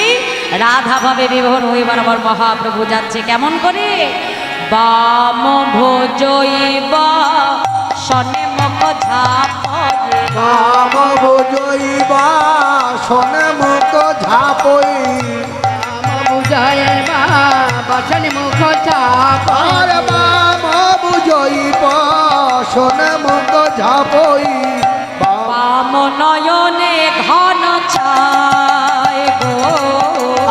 Speaker 2: রাধাভাবে বিভোর হয়ে আমার মহাপ্রভু যাচ্ছে কেমন করে? বাম ভোজইবা সনে মুখ ঝাপয়ে,
Speaker 1: বাম ভোজইবা সনে মুখ ঝাপই,
Speaker 3: বুঝায় বা বচন মুখ চাপ।
Speaker 1: আর বাম ভোজইবা সনে মুখ ঝাপই,
Speaker 2: বাম নয়নে ঘন ছায় গো,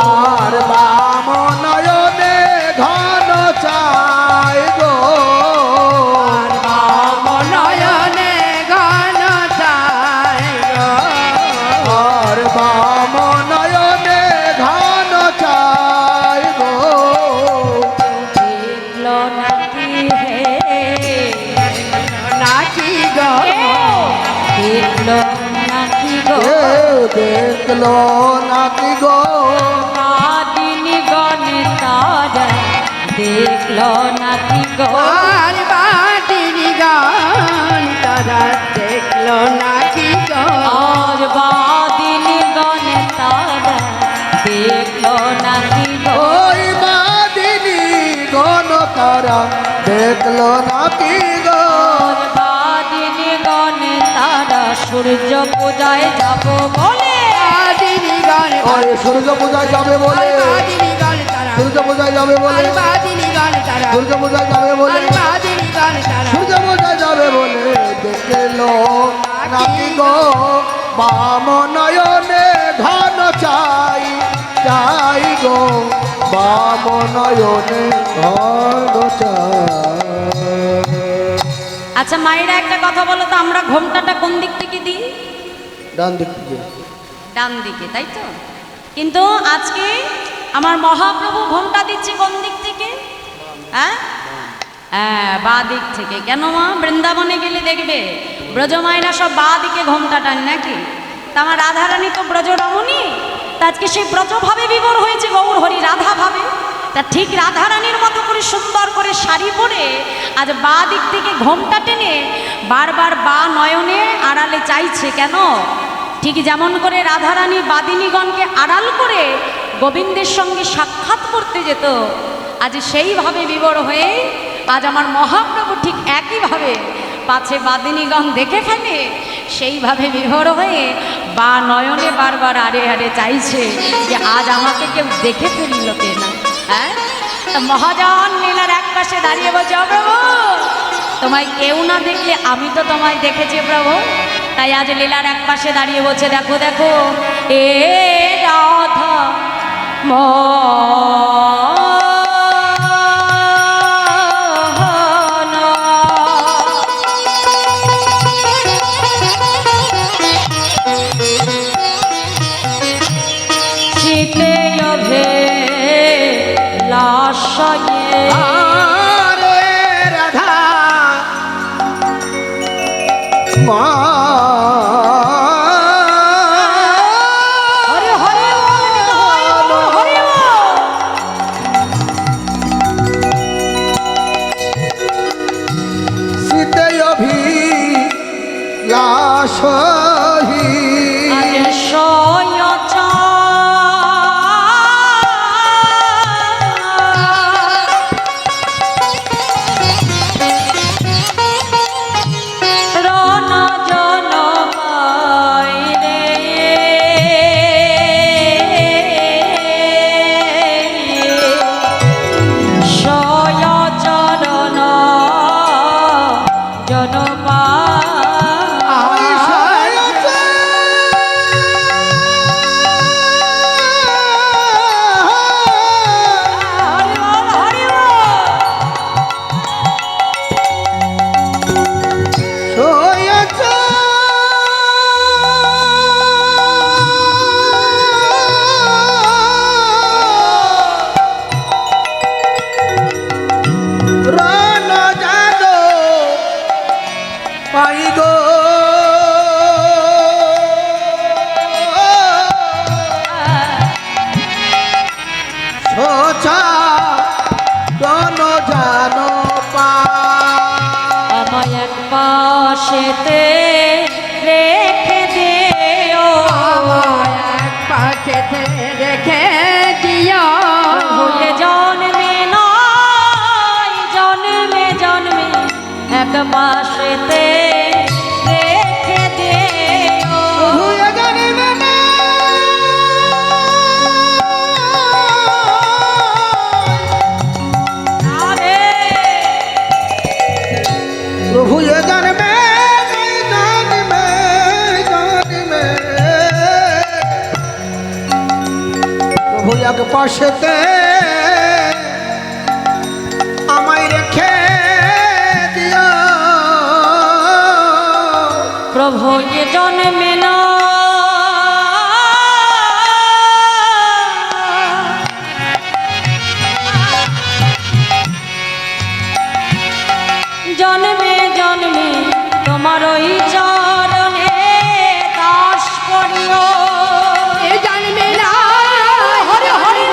Speaker 1: আর বাম নয়নে ঘন চাই গো,
Speaker 3: বাম নয়নে ঘন চায় গো।
Speaker 1: আর বাম নয়নে ঘন চাই গো,
Speaker 2: দেখল নাকি হে,
Speaker 3: নাকি গো
Speaker 2: দেখল নাকি গো
Speaker 1: কেউ দেখলো নাকি গো,
Speaker 2: বাদিনী গণে তারা দেখল নাকি গো,
Speaker 3: আর বাদিনী গান তারা দেখলো নাকি গো।
Speaker 2: আর বাদিনী গণে তারা দেখল নাকি গো,
Speaker 1: ওই বাদিনী গণ তারা দেখলো নাকি গো,
Speaker 2: আর বাদিনী গণে তারা সূর্য পূজায় যাব বলে,
Speaker 3: বাদিনী গান
Speaker 1: ওই সূর্য পূজায় যাবে বলে,
Speaker 3: বাদিনী গান তারা,
Speaker 1: সূর্য পূজায় যাবে বলে,
Speaker 3: বাদিনী গান তারা,
Speaker 1: সূর্য পূজায় যাবে বলে,
Speaker 3: বাদিনী গান তারা।
Speaker 1: সূর্য পূজায় যাবে বলে দেখলো নাকি গো, বাম নয়নে ঘন চাই চাই গো, বাম নয়নে ঘন চাই।
Speaker 2: আচ্ছা মায়েরা একটা কথা বলো তো, আমরা ঘোমটাটা কোন দিক থেকে দিই?
Speaker 1: ডান দিক থেকে।
Speaker 2: ডান দিকে, তাই তো? কিন্তু আজকে আমার মহাপ্রভু ঘোমটা দিচ্ছে কোন দিক থেকে? হ্যাঁ, হ্যাঁ, বাঁ দিক থেকে। কেন মা? বৃন্দাবনে গেলে দেখবে ব্রজমায়েরা সব বাঁ দিকে ঘোমটা টান নাকি? তা আমার রাধারানী তো ব্রজরমণী, তা আজকে সেই ব্রজভাবে বিভোর হয়েছে গৌর হরি রাধা ভাবে। তা ঠিক রাধারানীর মতো করে সুন্দর করে শাড়ি পরে আজ বাঁ দিক থেকে ঘোমটা টেনে বারবার বা নয়নে আড়ালে চাইছে। কেন? ঠিক যেমন করে রাধারানী বাদিনীগণকে আড়াল করে গোবিন্দের সঙ্গে সাক্ষাৎ করতে যেত, আজ সেইভাবে বিভোর হয়ে আজ আমার মহাপ্রভু ঠিক একইভাবে পাছে বাদিনীগণ দেখে ফেলে সেইভাবে বিভোর হয়ে বা নয়নে বারবার আড়ে আড়ে চাইছে যে আজ আমাকে কেউ দেখে ফেলিল না। হ্যাঁ, তা মহাজন লীলার এক পাশে দাঁড়িয়ে বলছে, ও প্রভু তোমায় কেউ না দেখলে আমি তো তোমায় দেখেছি প্রভু। তাই আজ লীলার এক পাশে দাঁড়িয়ে বলছে, দেখো দেখো এ রাধা শীতে অভে লাশয়ে
Speaker 1: আরে রাধা মা
Speaker 2: হরে হরে বল, হরে বল।
Speaker 1: শীতে অভি লাশহি
Speaker 2: আজ সয়চ রণ জন বাইরে সয়চরণ জনপা
Speaker 1: আমি
Speaker 2: এক পাশেতে রেখে দিও,
Speaker 3: আমায় এক পাশেতে রেখে দিও।
Speaker 2: ভুলে জন্মে নয় জন্মে জন্মে এক পাশেতে রেখে দিও।
Speaker 1: ভুলে জন্মে না
Speaker 2: আরে
Speaker 1: প্রভু এ জন্মে জন্মে জন্মে প্রভু এক পাশেতে আমায় রেখে দিও।
Speaker 2: প্রভু এ জন্মে না জন্মে জন্মে তোমার ওই চরণে দাস করিও।
Speaker 3: এ জন্মে না
Speaker 2: হরি হরি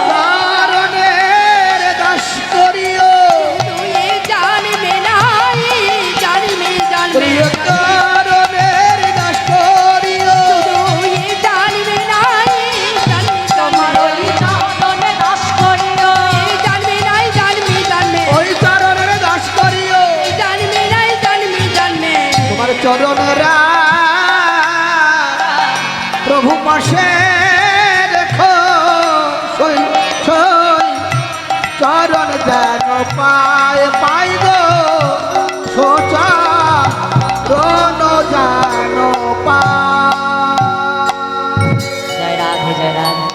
Speaker 1: চরণের দাস করিও।
Speaker 3: তুই জন্মে নাই জন্মে জন্মে
Speaker 1: প্রিয় চরণের দাস করিও।
Speaker 3: তুই জন্মে নাই জন্মে
Speaker 2: তোমার
Speaker 3: জন্মে
Speaker 2: ওই চরণে দাস করিও।
Speaker 3: জন্মে নাই জন্মে জন্মে
Speaker 1: ওই চরণের দাস করিও।
Speaker 3: জন্মে নাই জন্মে জন্মে
Speaker 1: তোমার চরণেরা প্রভু পাশে রেখো। সই সই চরণ যেন পায় পাই গো। সোচা রণ যেন পায়।
Speaker 2: জয় রাধে জয় রাধে।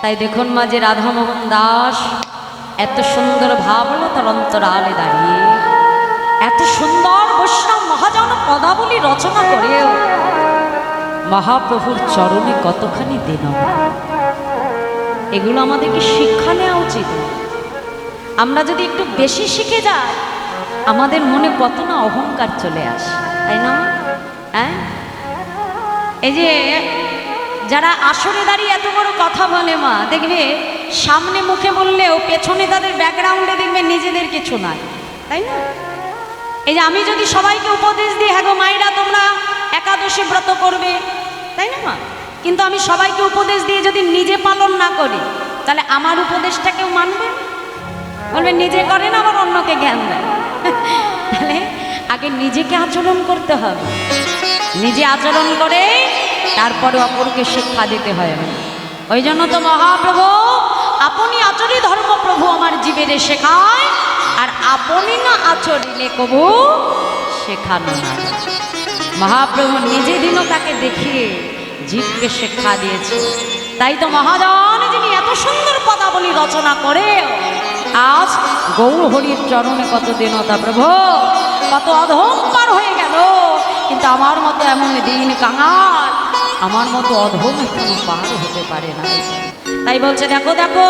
Speaker 2: তাই দেখুন মা যে রাধামোহন দাস এত সুন্দর ভাবলো তার অন্তরালে দাঁড়িয়ে এত সুন্দর বৈষ্ণব মহাজন পদাবলী রচনা করেও মহাপ্রভুর চরণে কতখানি দিন। এগুলো আমাদেরকে শিক্ষা নেওয়া উচিত। আমরা যদি একটু বেশি শিখে যাই আমাদের মনে কত না অহংকার চলে আসে, তাই না? হ্যাঁ, এই যে যারা আসরে দাঁড়িয়ে এত বড় কথা বলে মা, দেখবে সামনে মুখে বললেও পেছনে তাদের ব্যাকগ্রাউন্ডে দেখবে নিজেদের কিছু নাই, তাই না? এই যে আমি যদি সবাইকে উপদেশ দিই, হ্যাঁ গো মায়েরা তোমরা একাদশী ব্রত করবে, তাই না মা? কিন্তু আমি সবাইকে উপদেশ দিয়ে যদি নিজে পালন না করি তাহলে আমার উপদেশটা কেউ মানবে? বলবে নিজে করে না আবার অন্যকে জ্ঞান দেয়। তাহলে আগে নিজেকে আচরণ করতে হবে, নিজে আচরণ করে তারপরে অপরকে শিক্ষা দিতে হয়। ওই জন্য তো মহাপ্রভু আপনি আচরি ধর্মপ্রভু আমার জীবেরে শেখায়, আর আপনি না আচরিলে কবু শেখানো না। মহাপ্রভু নিজে দিনও তাকে দেখিয়ে জীবকে শিক্ষা দিয়েছে। তাই তো মহাজন যিনি এত সুন্দর পদাবলী রচনা করে আজ গৌর হরির চরণে কত দিনতা প্রভু, কত অধম পার হয়ে গেল, কিন্তু আমার মতো এমন দিন কাঙাল, আমার মতো অধম এখনো পার হতে পারে না। তাই বলছে দেখো দেখো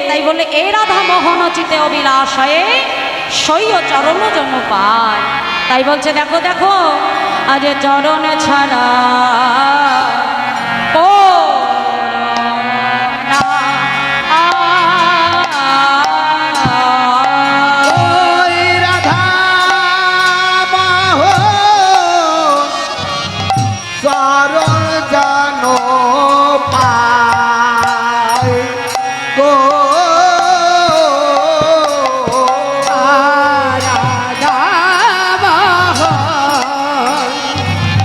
Speaker 2: তাই বলে এ রাধা মোহন চিতে অবিলাশয়ে সইয় চরণ জন পায়। তাই বলছে দেখো দেখো আজ চরণ ছাড়া ও না
Speaker 1: ওই রাধা মোহন চরণ যেন পায় গো।
Speaker 3: রাধা মোহন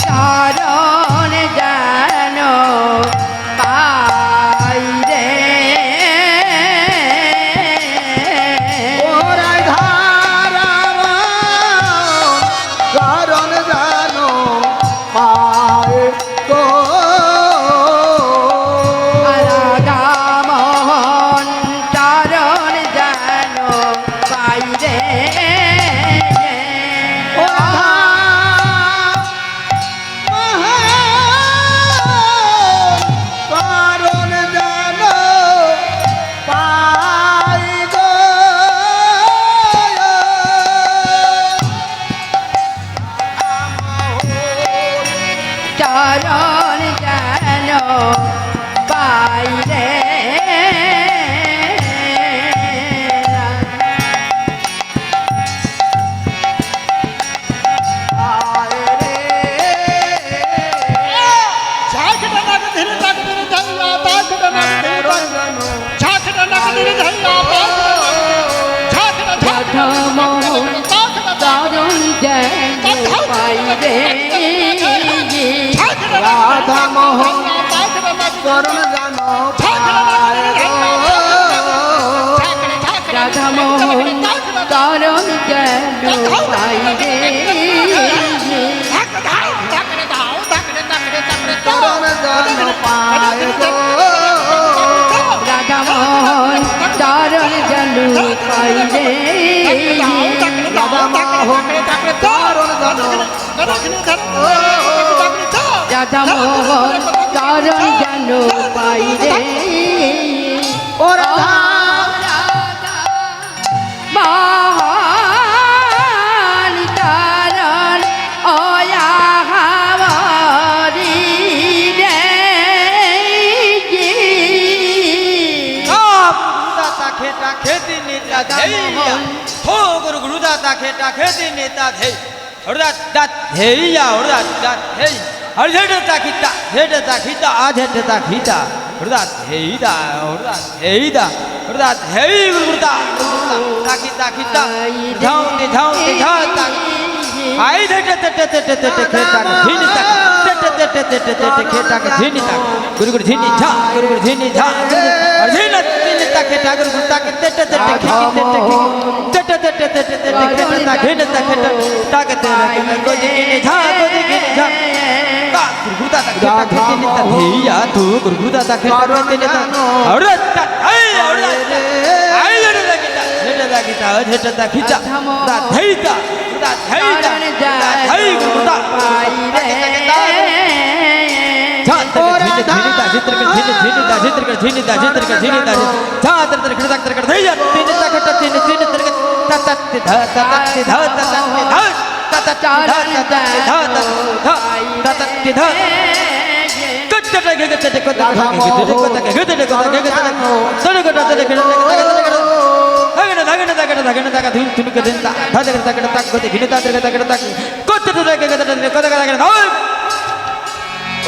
Speaker 3: চরণ পাই রে
Speaker 1: রাধা মোহন চরণ যেন পায় গো।
Speaker 3: রাধা মোহন চরণ যেন পাই রে
Speaker 1: চরণ যেন পায় গো।
Speaker 3: রাধা মোহন চরণ যেন পাই রে
Speaker 1: রাধা মোহন চরণ যেন
Speaker 3: রাধা মোহন চরণ যেন পাই রে
Speaker 1: ও রাধা
Speaker 3: মহান চরণ ওয়া হাওয়ারি রে
Speaker 4: गुरुदाता खेता खेती नेता धैया हो गुरुदाता खेता खेती नेता धै हरदात दात धैया हरदात दात धै हरझेडता खिता आझेडता खिता हरदात धैदा हरदात धै गुरुदा ताकिता खिता झाउते झाता आई खेता खेता झिनिता गुरु झिनी झा गुरु झिनी झा अर्जिन तिनिता खेता गुरु ताके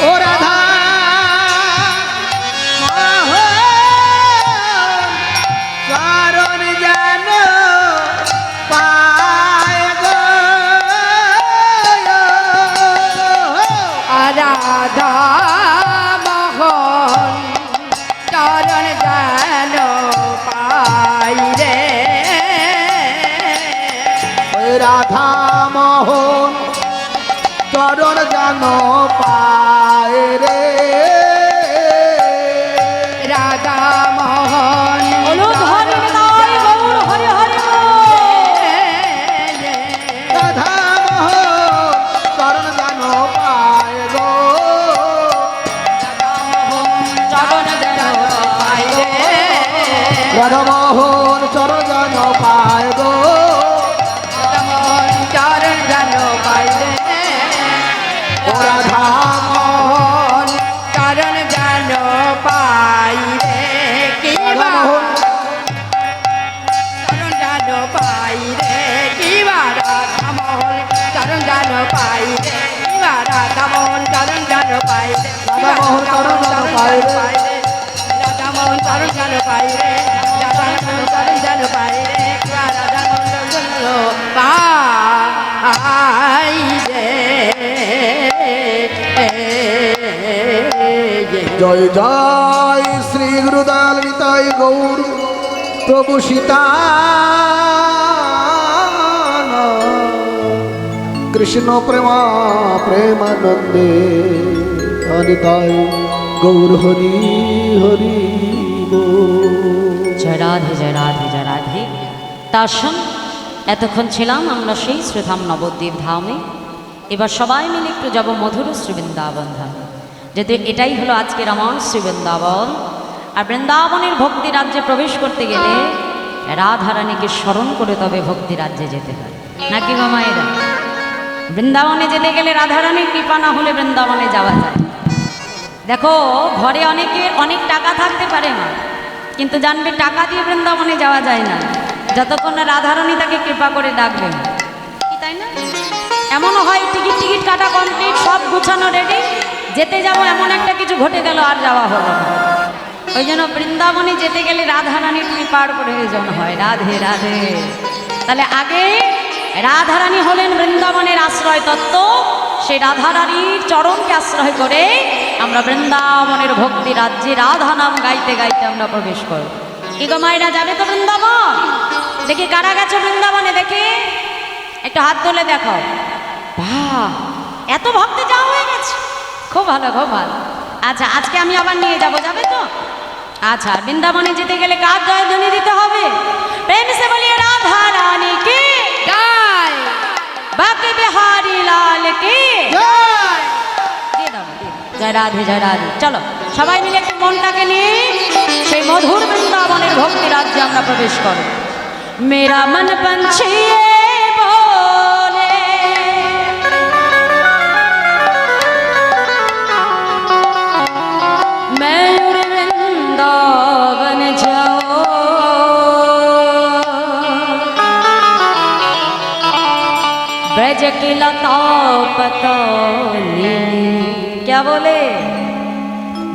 Speaker 1: ও রাধা চরণ যেন পায় গো।
Speaker 3: রাধা মোহন চরণ যেন পাই রে
Speaker 1: ওই রাধা মোহন চরণ যেন পায় রে
Speaker 3: রাধা মোহন
Speaker 2: হলুদ হরি নাই গৌর হরি হরি
Speaker 1: রাধা মোহন চরণ যেন পায় গো।
Speaker 3: চরণ যেন পাই রে
Speaker 1: রাধা মোহন চরণ যেন পায় গো।
Speaker 3: রাধা মোহন চরণ যেন পাই রে
Speaker 1: ও রাধা
Speaker 3: মোহন চরণ যেন পাই রে কিবা চরণ যেন পাই রে কিবা রাধা মোহন চরণ যেন পাই রে কিবা রাধা মোহন চরণ যেন পাই রে
Speaker 1: রাধা মোহন চরণ যেন পাই রে।
Speaker 3: রাধা মোহন চরণ যেন পাই রে রাধা মোহন চরণ যেন পাই রে কিবা রাধা মোহন চরণ যেন পাই রে
Speaker 1: জয় জয় শ্রী গুরুদয়াল নিতাই গৌর প্রভু সীতা কৃষ্ণ প্রেমা প্রেমানন্দে অনিতাই গৌর হরি হরি বল।
Speaker 2: জয় রাধে জয় রাধে জয় রাধে। তার সঙ্গে এতক্ষণ ছিলাম আমরা সেই শ্রীধাম নবদ্বীপ ধামে। এবার সবাই মিলে একটু যাব মধুর শ্রী বৃন্দাবন ধামে। যদি এটাই হলো আজকের আমার শ্রী বৃন্দাবন। আর বৃন্দাবনের ভক্তি রাজ্যে প্রবেশ করতে গেলে রাধারানীকে স্মরণ করে তবে ভক্তি রাজ্যে যেতে হয়, নাকি গো মায়েরা? বৃন্দাবনে যেতে গেলে রাধারানীর কৃপা না হলে বৃন্দাবনে যাওয়া যায়। দেখো ঘরে অনেক টাকা থাকতে পারে না, কিন্তু জানবে টাকা দিয়ে বৃন্দাবনে যাওয়া যায় না যতক্ষণ না রাধারানী তাকে কৃপা করে ডাকবেন, কি তাই না? এমনও হয় টিকিট কাটা কমপ্লিট, সব গুছানো রেডি, যেতে যাবো এমন একটা কিছু ঘটে গেল আর যাওয়া হলো না। ওই জন্য বৃন্দাবনে যেতে গেলে রাধারানীর কৃপার প্রয়োজন হয়। রাধে রাধে। তাহলে আগে রাধারানী হলেন বৃন্দাবনের আশ্রয় তত্ত্ব। সেই রাধারানীর চরণকে আশ্রয় করে আমরা বৃন্দাবনের ভক্তি রাজ্যে রাধা নাম গাইতে গাইতে আমরা প্রবেশ করব। কি গো মায়েরা, যাবে তো বৃন্দাবন? দেখি কারা গেছে বৃন্দাবনে, দেখি একটু হাত তুলে দেখো। বাহ, এত ভক্তি যাওয়া হয়ে গেছে, খুব ভালো খুব ভালো। আচ্ছা, আজকে আমি আবার নিয়ে যাব, যাবে তো? আচ্ছা, বৃন্দাবনে যেতে গেলে কার জয়ধ্বনি দিতে হবে? প্রেম সে বলিয়ে রাধা রানী কি
Speaker 3: জয়,
Speaker 2: বাকি বিহারি লাল কি
Speaker 1: জয়।
Speaker 2: দিয়ে দাও, দিয়ে দাও। জয় রাধে জয় রাধে। চলো সবাই মিলে একটু মনটাকে নিয়ে সেই মধুর বৃন্দাবনের ভক্তি রাজ্যে আমরা প্রবেশ করব। মেরা মন পঞ্ছিয়ে बोले मैं उड़ वृंदावन जाऊं, ब्रज की लता पतौनी। क्या बोले?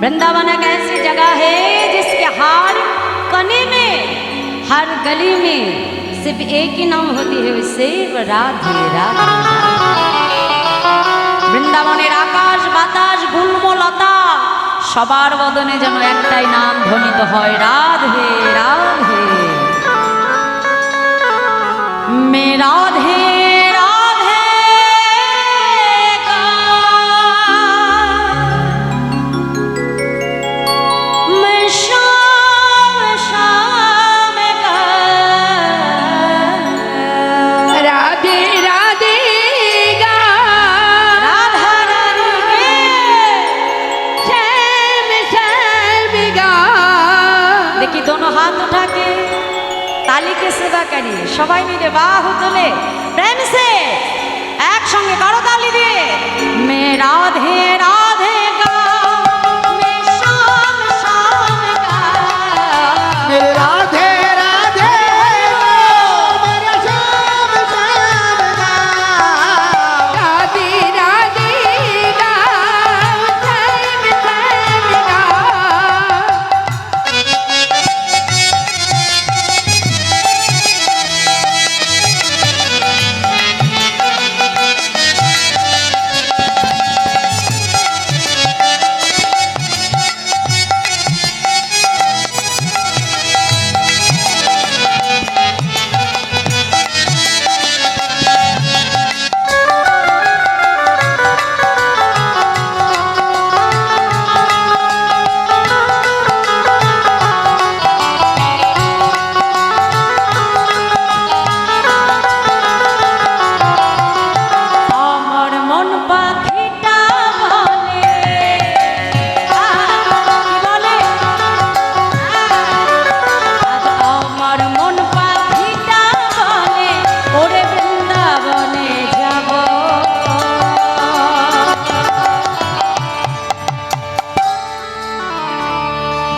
Speaker 2: वृंदावन एक ऐसी जगह है जिसके हर कने में, हर गली में सिर्फ एक ही नाम होती है, उससे राधे राधे। বৃন্দাবনের আকাশ বাতাস গুল্মলতা সবার বদনে যেন একটাই নাম ধ্বনিত হয়, রাধে রাধে। মে রাধে রাধে মে শাম শাম
Speaker 3: রাধে রাধে গা,
Speaker 2: রাধা রানী কে
Speaker 3: শ্যাম শ্যাম গা।
Speaker 2: देखिए दोनों हाथ उठा के ताली के सेवा करिए, सबाई मिले बाहु तुले प्रेम से एक संगे करो ताली दिए। मैं राधे राधे गा, मैं शाम शाम गा,
Speaker 1: मेरे राधे राधे मेरे श्याम श्याम गा।
Speaker 3: রাধে রাধে গা, শ্যাম শ্যাম গা।
Speaker 2: আমার মন পাখিটা বলে, কি বলে? আজ আমার মন পাখিটা বলে, ওরে বৃন্দাবনে যাব।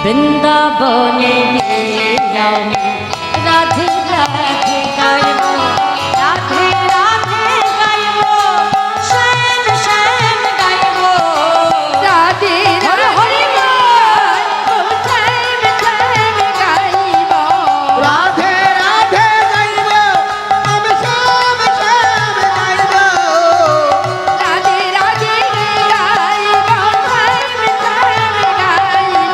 Speaker 2: বৃন্দাবনে গিয়ে আমি রাধে রাধে গাইব, রাধে রাধে গাইব, শ্যাম শ্যাম গাইব।
Speaker 3: রাধে রাধে গা, শ্যাম শ্যাম গাইব।
Speaker 1: রাধে রাধে গাইব আমি শ্যাম শ্যাম গাইব।
Speaker 3: রাধে রাধে গাইব, শ্যাম শ্যাম গাইব।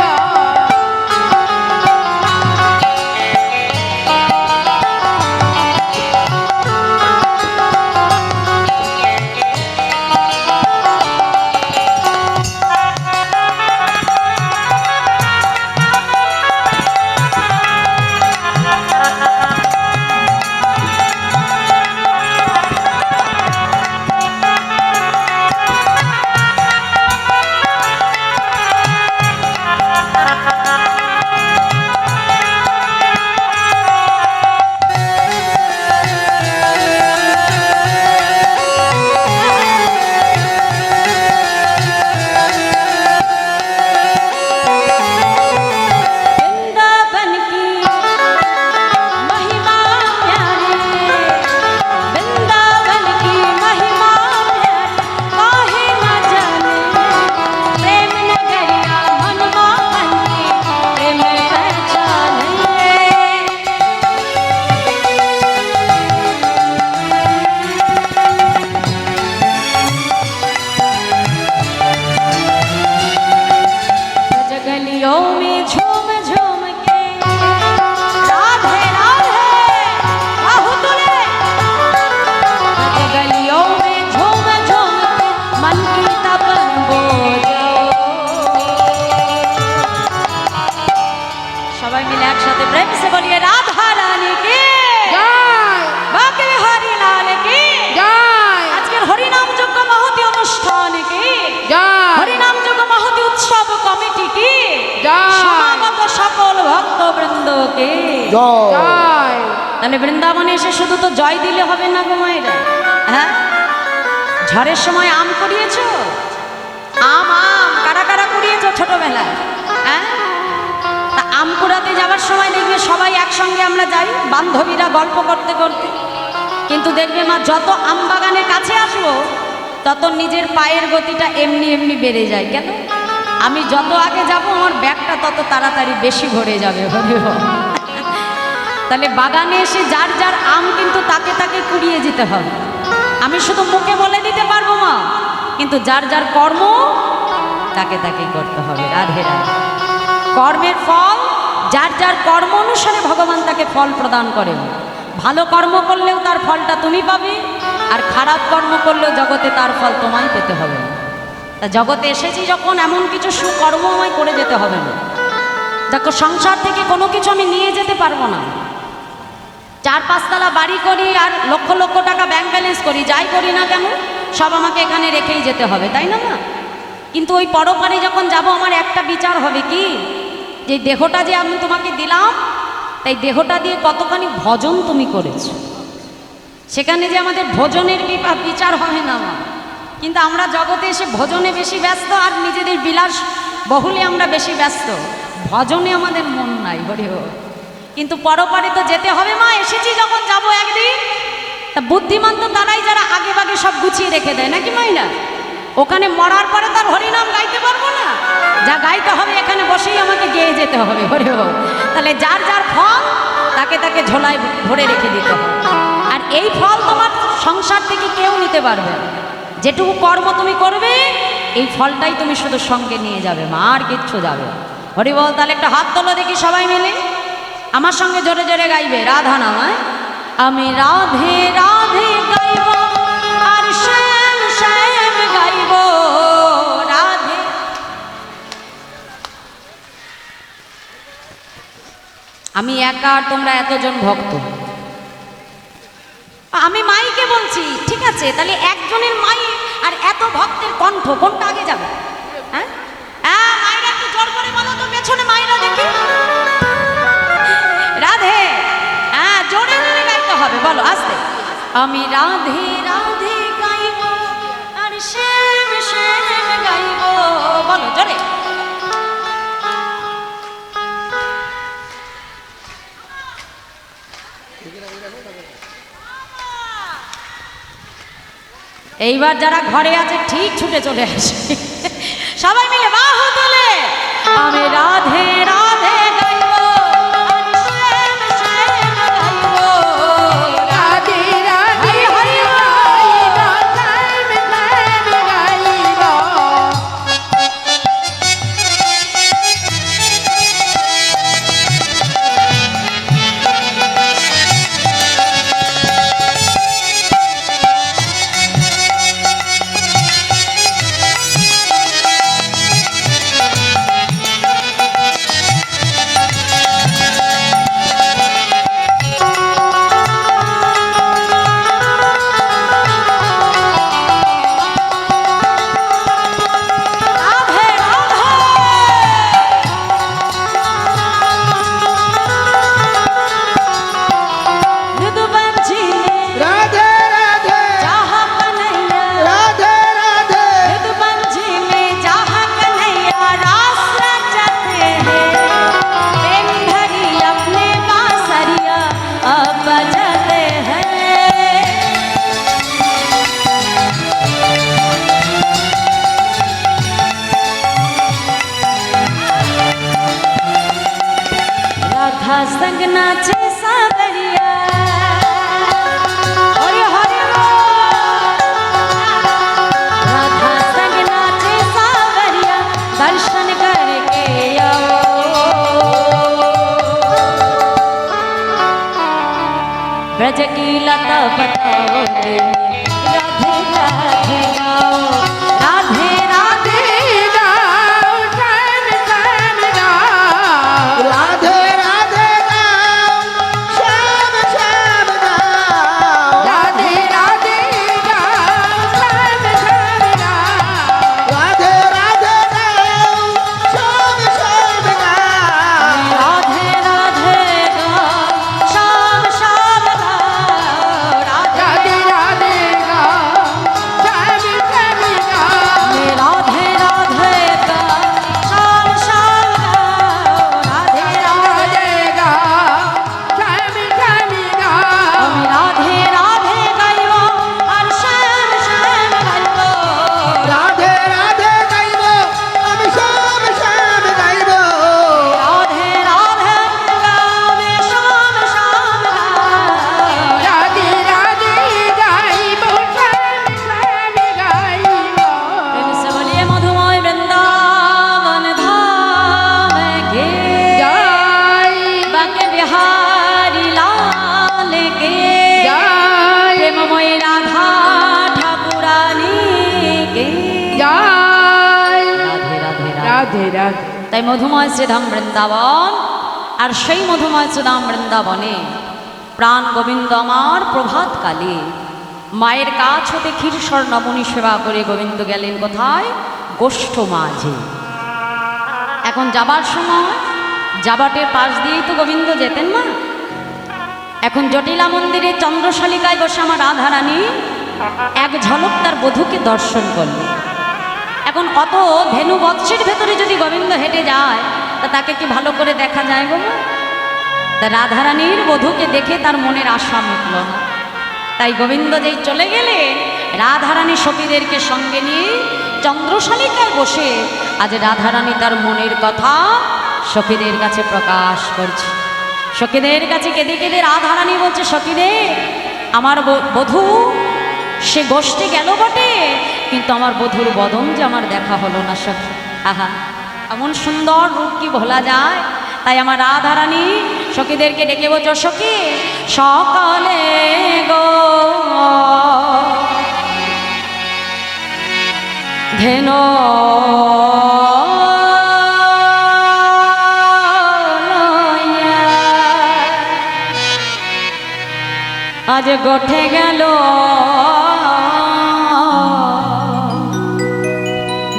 Speaker 1: জয়।
Speaker 3: জয়।
Speaker 2: তাহলে বৃন্দাবনে এসে শুধু তো জয় দিলে হবে না গো মায়েরা, হ্যাঁ? ঝড়ের সময় আম কুড়িয়েছো? আম কারা কারা কুড়িয়েছো ছোটবেলায়, হ্যাঁ? তা আম কুড়াতে যাওয়ার সময় দেখবে সবাই একসঙ্গে আমরা যাই, বান্ধবীরা গল্প করতে করতে। কিন্তু দেখবে মা, যত আম বাগানের কাছে আসবো তত নিজের পায়ের গতিটা এমনি এমনি বেড়ে যায়। কেন? আমি যত আগে যাব আমার ব্যাগটা তত তাড়াতাড়ি বেশি ভরে যাবে। তাহলে বাগানে এসে যার যার আম কিন্তু তাকে তাকে কুড়িয়ে যেতে হবে। আমি শুধু মুখে বলে দিতে পারবো মা, কিন্তু যার যার কর্ম তাকে তাকেই করতে হবে। রাধে রাধে। কর্মের ফল যার যার কর্ম অনুসারে ভগবান তাকে ফল প্রদান করেন। ভালো কর্ম করলেও তার ফলটা তুমি পাবে, আর খারাপ কর্ম করলেও জগতে তার ফল তোমায় পেতে হবে না। তা জগতে এসেছি যখন এমন কিছু সুকর্ম আমায় করে যেতে হবে না। দেখো, সংসার থেকে কোনো কিছু আমি নিয়ে যেতে পারবো না। 4-5 তলা বাড়ি করি আর লক্ষ লক্ষ টাকা ব্যাংক ব্যালেন্স করি, যাই করি না কেন সব আমাকে এখানে রেখেই যেতে হবে, তাই না মা? কিন্তু ওই পরপারে যখন যাব আমার একটা বিচার হবে কি, যে দেহটা যে আমি তোমাকে দিলাম, তাই দেহটা দিয়ে কতখানি ভজন তুমি করেছো। সেখানে যে আমাদের ভোজনের বিচার হবে না মা। কিন্তু আমরা জগতে এসে ভোজনে বেশি ব্যস্ত আর নিজেদের বিলাস বহুলে আমরা বেশি ব্যস্ত, ভজনে আমাদের মন নাই। হরি হরি। কিন্তু পরপারে তো যেতে হবে মা, এসেছি যখন যাব একদিন। তা বুদ্ধিমান তো তারাই যারা আগে ভাগে সব গুছিয়ে রেখে দেয়, নাকি মাইনা? ওখানে মরার পরে তার হরিনাম গাইতে পারবো না, যা গাইতে হবে এখানে বসেই আমাকে গেয়ে যেতে হবে। হরি হরি। তাহলে যার যার ফল তাকে তাকে ঝোলায় ভরে রেখে দিতে হবে। আর এই ফল তোমার সংসার থেকে কেউ নিতে পারবে না। যেটুকু কর্ম তুমি করবে এই ফলটাই তুমি শুধু সঙ্গে নিয়ে যাবে মা, আর কিচ্ছু যাবে। হরি বল। তাহলে একটা হাত তোলো দেখি সবাই মিলে, আমার সঙ্গে জোরে জোরে গাইবে রাধা নামায়। আমি রাধে রাধে গাইব আর শ্যাম শ্যাম গাইব রাধে। আমি একা আর তোমরা এতজন ভক্ত। আমি মাইকে বলছি, ঠিক আছে? তাহলে একজনের মাই আর এত ভক্তের কণ্ঠ, কোনটা আগে যাবে? হ্যাঁ, মাইরা একটু জোর করে বলো তো, পেছনে মাইরা দেখি। রাধে, হ্যাঁ জোরে জোরে গাইতে হবে, বলো আস্তে। আমি রাধে রাধে গাইব আর শ্যাম শ্যাম গাইব, বলো জোরে। এইবার যারা ঘরে আছে ঠিক ছুটে চলে আসে, সবাই মিলে বাহু তোলে। আমি রাধে রাধে গাইব আর শ্যাম শ্যাম গাইব,
Speaker 3: রাধে রাধে
Speaker 2: হরি হরি
Speaker 3: গাইব, শ্যাম শ্যাম গাইব।
Speaker 2: রাধে রাধে। মৃদুবন ঝিলে
Speaker 1: রাধে রাধে
Speaker 2: যাহা কन्हैया,
Speaker 1: রাধে রাধে
Speaker 2: मृदुबन झिले जहाँ कन्हैया रास रचते हैं, प्रेम भरी अपने बांसुरिया अब बजते हैं। राधा संग नाचे सावरिया, हरि हरि बोल। राधा संग नाचे सावरिया, दर्शन करके आओ। ब्रज की लता बताओ देवी, राधे राधे गाओ, राधे राधे
Speaker 3: गाओ, श्याम श्याम गाओ।
Speaker 1: রাধে রাধে গাও, শ্যাম শ্যাম গাও।
Speaker 3: राधे राधे गाओ, श्याम श्याम गाओ।
Speaker 1: রাধে রাধে গাও, শ্যাম শ্যাম গাও।
Speaker 2: राधे राधे गाओ,
Speaker 3: রাধে রাধে।
Speaker 2: তাই মধুময় শ্রীধাম বৃন্দাবন, আর সেই মধুময় শ্রীধাম বৃন্দাবনে প্রাণ গোবিন্দ আমার প্রভাতকালে মায়ের কাছ হতে ক্ষীরস্বর নবনী সেবা করে গোবিন্দ গেলেন কোথায়? গোষ্ঠ মাঝে। এখন যাবার সময় যাবাটের পাশ দিয়েই তো গোবিন্দ যেতেন না। এখন জটিলা মন্দিরে চন্দ্রশালিকায় বসে আমার রাধারানী এক ঝলক তার বধূকে দর্শন করলেন। এখন অত ধেনু বৎসের ভেতরে যদি গোবিন্দ হেঁটে যায় তা তাকে কি ভালো করে দেখা যায় গো মা? তা রাধারানীর বধূকে দেখে তার মনের আশা মিটল না। তাই গোবিন্দ যেই চলে গেলেন, রাধারানী সখীদেরকে সঙ্গে নিয়ে চন্দ্রশালিকায় বসে আজ রাধারানী তার মনের কথা সখীদের কাছে প্রকাশ করছে। সখীদের কাছে কেঁদে কেঁদে রাধারানী বলছে, সখীদের, আমার বধূ সে গোষ্ঠে গেল বটে, কিন্তু আমার বধূর বদন যে আমার দেখা হলো না সখী। আহা, এমন সুন্দর রূপ কি ভোলা যায়? তাই আমার রাধারানী সখীদেরকে ডেকে বলছো, সখী সকালে গো ধেনো আজ গোঠে গেল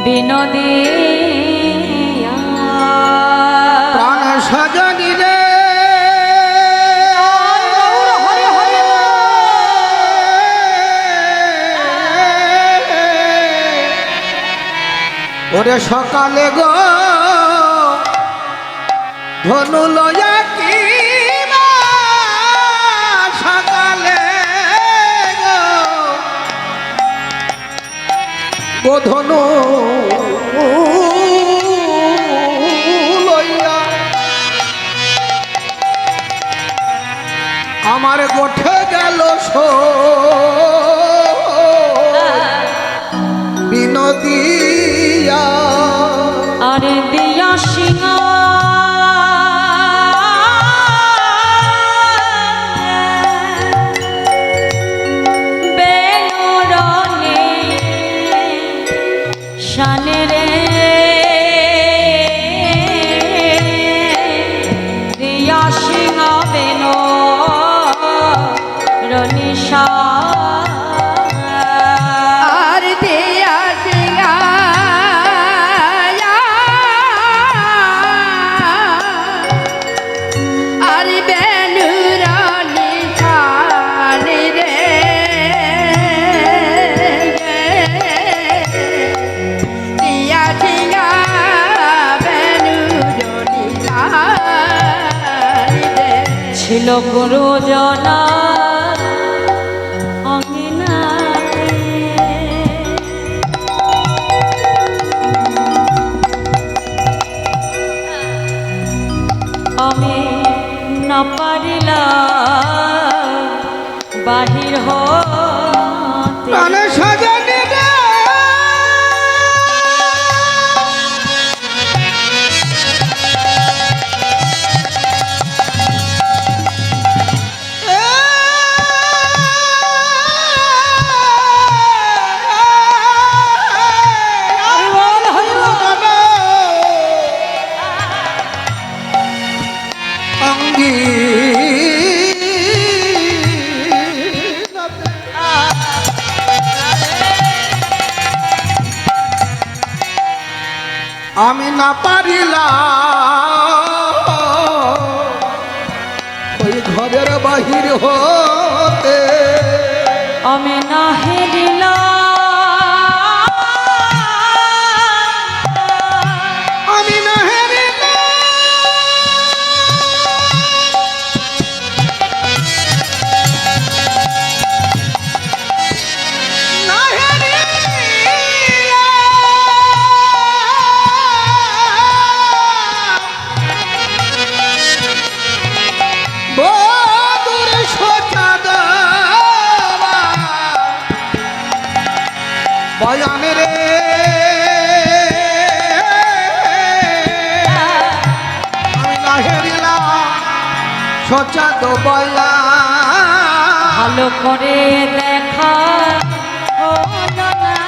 Speaker 2: বিনোদিয়া।
Speaker 1: প্রাণ সজনী রে ওরে সকালে গো ধনু লয়া কি সকালে গো ধনু লইয়া আমার গোঠে গেল বিনোদিয়া।
Speaker 2: আরে দিয়া সিংহ বেনুরনে শানে রে দিয়া সিংহ বেনো রনিশা
Speaker 3: আর দিয়া সিংহা আর বেনুরানি ছানি রে দিয়া সিংহা বেনুরানি ছানি রে।
Speaker 2: ছিল গুরুজনা অঙ্গিনাতে, আমি না পারিলাম বাহির হতে।
Speaker 1: প্রাণ সজনী রে অঙ্গি আমি না পারিলাম ওই ঘরের বাহির হতে।
Speaker 2: আমি না হেরিলাম
Speaker 1: আমি না হেরিলাম না হেরিলাম বদুর সচাদ বয়ান রে আমি না হেরিলাম সচাদ বয়ান।
Speaker 2: ভালো করে দেখা হলো না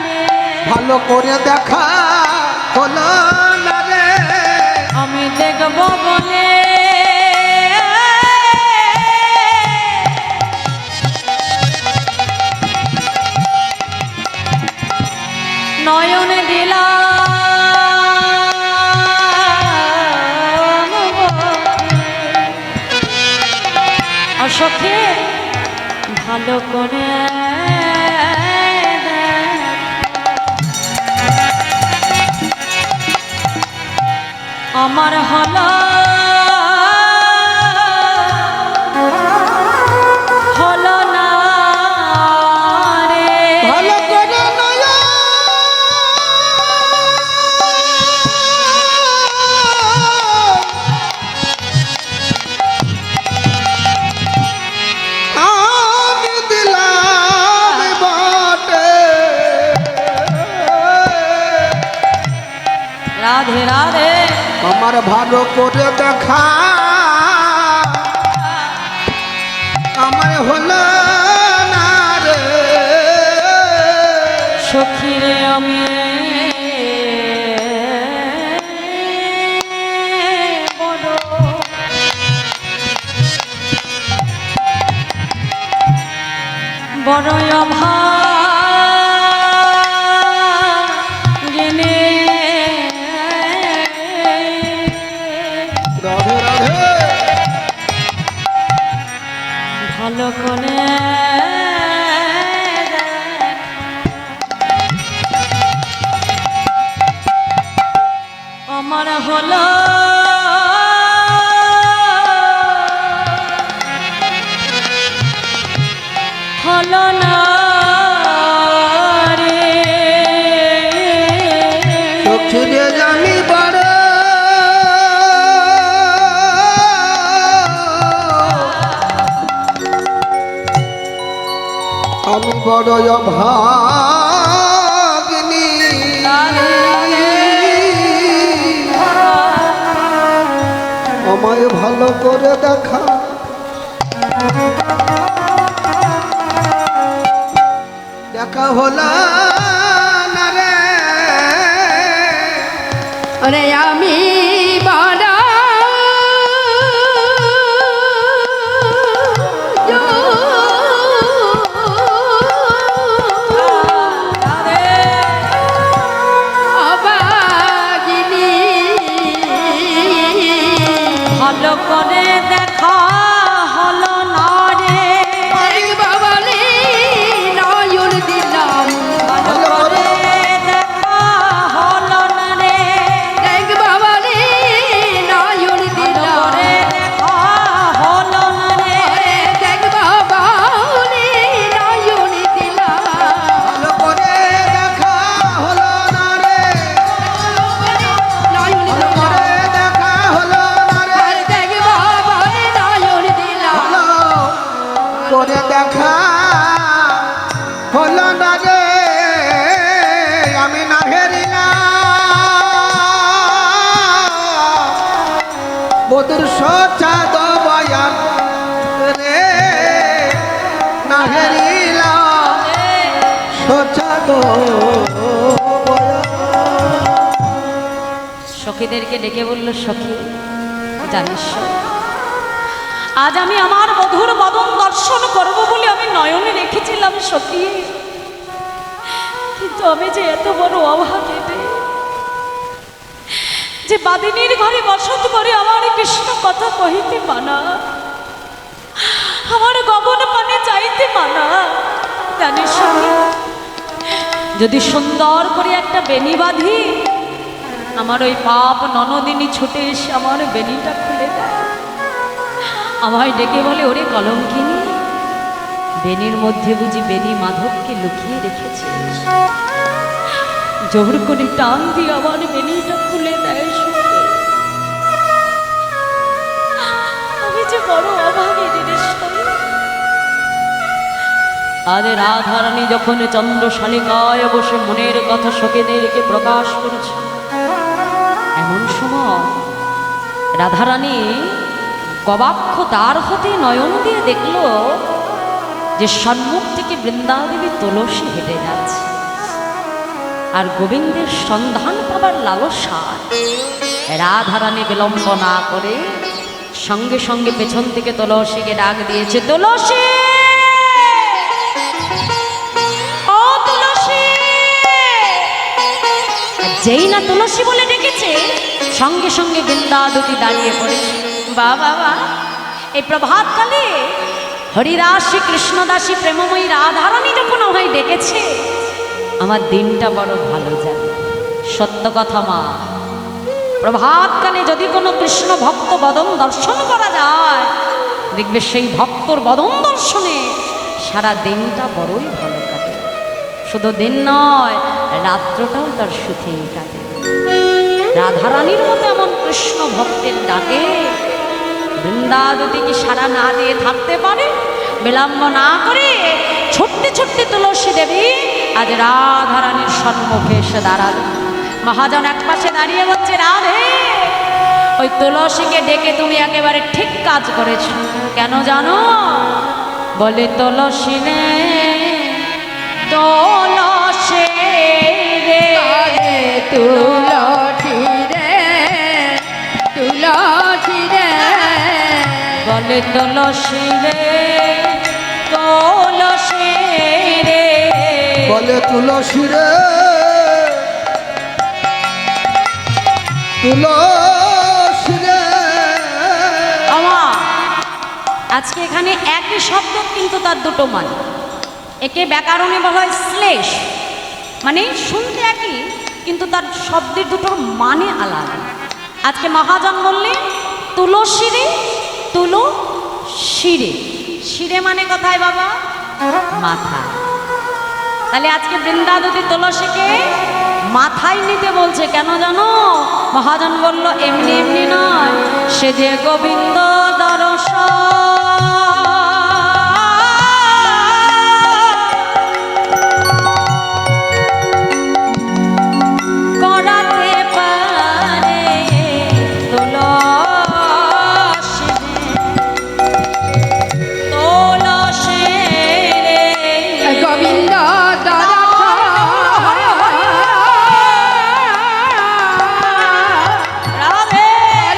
Speaker 2: রে।
Speaker 1: ভালো করে দেখা হলো না রে
Speaker 2: আমি দেখব বলে নয়নে দিলাম অসখে ভালো করে আমার হলো হলো না রে
Speaker 1: ভালো করে নয় আমি দিলাম বটে
Speaker 2: রাধে রাধে
Speaker 1: আমার ভালো করে দেখা আমার হলো না রে
Speaker 2: সখী রে আমি বড় বড় অভাগিনী
Speaker 1: রাধে রাধে
Speaker 2: ভালো করে আমার হলো হলো না রে
Speaker 1: সখিরে জানি বড় আমি বড় অভাগিনী আমায় ভালো করে দেখা দেখা হলো না রে
Speaker 3: ওরে আমি বড় অবাগিনী
Speaker 2: ভালো করে দেখা হলো না রে
Speaker 3: বাবালে নয়ন দিলাম
Speaker 2: ভালো করে দেখা হলো না রে
Speaker 3: দেখ বাবালে নয়ন
Speaker 2: ভালো
Speaker 3: দিলাম
Speaker 2: করে দেখা হলো না রে
Speaker 3: দেখ বাবালে নয়ন দিলাম
Speaker 1: ভালো করে দেখা হলো না রে
Speaker 3: নয়ন
Speaker 1: ভালো
Speaker 3: দিলাম
Speaker 1: করে দেখা হলো না রে
Speaker 3: দেখ বাবালে নয়ন দিলাম
Speaker 1: ভালো করে দেখা হলো না রে আমি না হেরিলাম বধুর সোচা দয়ান রে না হেরিলাম সোচা
Speaker 2: সখীদেরকে ডেকে বলল সখী জানিস আজ আমি আমার মধুর বদন দর্শন করব বলে আমি নয়নে রেখেছিলাম সখী, কিন্তু আমি যে এত বড় অভাগে যে বাদিনীর ঘরে বসত করে আমার কৃষ্ণ কথা কহিতে মানা, আমার গগন পানে চাইতে মানা। জানিস সখী, যদি সুন্দর করে একটা বেনি বাঁধি আমার ওই পাপ ননদিনী ছুটে এসে আমার বেনিটা খুলে দেয়, আমায় ডেকে বলে ওরে কলঙ্কিনী, বেনির মধ্যে বুঝি বেনি মাধবকে লুকিয়ে রেখেছিস। জোর করে টান দিয়ে আমার বেনিটা খুলে দেয়। সখী, আমি যে বড় অভাগী জিনিস। আজ রাধারানী যখন চন্দ্রশালিকায় বসে মনের কথা সখীদেরকে প্রকাশ করেছে, এমন সময় রাধারানী গবাক্ষ দ্বার হতে নয়ন দিয়ে দেখল যে সম্মুখ থেকে বৃন্দাদেবী তুলসী হেঁটে যাচ্ছে। আর গোবিন্দের সন্ধান পাবার লালসা রাধারানী বিলম্ব না করে সঙ্গে সঙ্গে পেছন থেকে তুলসীকে ডাক দিয়েছে, তুলসী, ও তুলসী। যেই না তুলসী বলে ডেকেছে সঙ্গে সঙ্গে বৃন্দাবতী দাঁড়িয়ে পড়েছে। বাবা, এই প্রভাতকালে হরিদাসী কৃষ্ণদাসী প্রেমময়ী রাধারানী যখন আমায় ডেকেছে, আমার দিনটা বড় ভালো যাবে। সত্য কথা মা, প্রভাতকালে যদি কোনো কৃষ্ণ ভক্ত বদন দর্শন করা যায়, দেখবে সেই ভক্তর বদন দর্শনে সারা দিনটা বড়ই ভালো কাটে। শুধু দিন নয়, রাত্রটাও তার সুখেই কাটে। রাধারানীর মতো এমন কৃষ্ণ ভক্তের ডাকে বৃন্দাবতী কি সারা না দিয়ে থাকতে পারে? বিলম্ব না করে ছুটতে ছুটতে তুলসী দেবী আজ রাধারানীর সম্মুখে এসে দাঁড়ালো। মহাজন এক পাশে দাঁড়িয়ে বলছে, রাধে, ওই তুলসীকে ডেকে তুমি একেবারে ঠিক কাজ করেছ। কেন জানো? বলে, তুলসী রে, তুলসী রে,
Speaker 3: তুলসী রে, তুলসী রে,
Speaker 2: বলে তুলসী রে, তুলসী রে,
Speaker 1: বলে তুলসী রে, তুলসী রে।
Speaker 2: আমার আজকে এখানে একই শব্দ কিন্তু তার দুটো মানে। একে ব্যাকরণে বলা হয় শ্লেষ, মানে শুনতে একই কিন্তু তার শব্দের দুটোর মানে আলাদা। আজকে মহাজন বললেন তুলসী রে, তুলো শিরে। শিরে মানে কোথায় বাবা? মাথা। তাহলে আজকে বৃন্দাবতী তুলসীকে মাথায় নিতে বলছে। কেন জানো? মহাজন বলল, এমনি এমনি নয়, সে যে গোবিন্দ করাতে পারে তুলসী রে, তুলসী রে,
Speaker 3: গোবিন্দ
Speaker 2: রাধে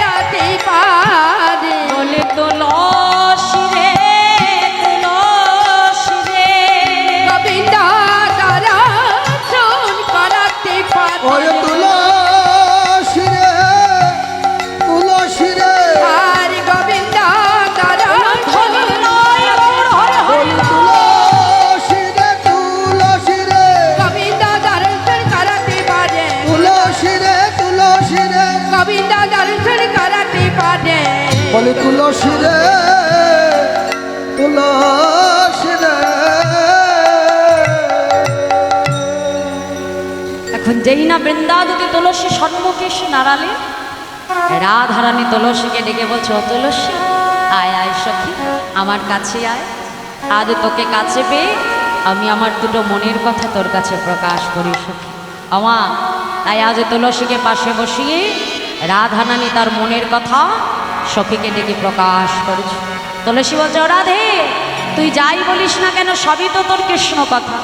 Speaker 3: রাতে পারে,
Speaker 2: বলে তুলসী রে, তুলসী রে,
Speaker 3: গোবিন্দ দর্শন করাতে
Speaker 1: ওই
Speaker 3: পারে,
Speaker 1: তুলসী রে, তুলসী রে,
Speaker 3: আর গোবিন্দ দর্শন
Speaker 1: ওই তুলসী রে, তুলসী রে,
Speaker 3: গোবিন্দ দর্শন করাতে পারে,
Speaker 1: তুলসী রে, তুলসী রে,
Speaker 3: গোবিন্দ দর্শন করাতে পারে,
Speaker 1: বলে তুলসী রে, তুলসী রে।
Speaker 2: এখন যেই না বৃন্দাবতী তুলসী সম্মুখে এসে নাড়ালে, রাধারানী তুলসীকে ডেকে বলছে, ও তুলসী, আয় আয় সখী, আমার কাছে আয়। আজ তোকে কাছে পেয়ে আমি আমার দুটো মনের কথা তোর কাছে প্রকাশ করি সখী। আমা তাই আজ তুলসীকে পাশে বসিয়ে রাধারানী তার মনের কথা সখীকে ডেকে প্রকাশ করেছে। তুলসী বলছে, ও রাধে, তুই যাই বলিস না কেন সবই তো তোর কৃষ্ণ কথা।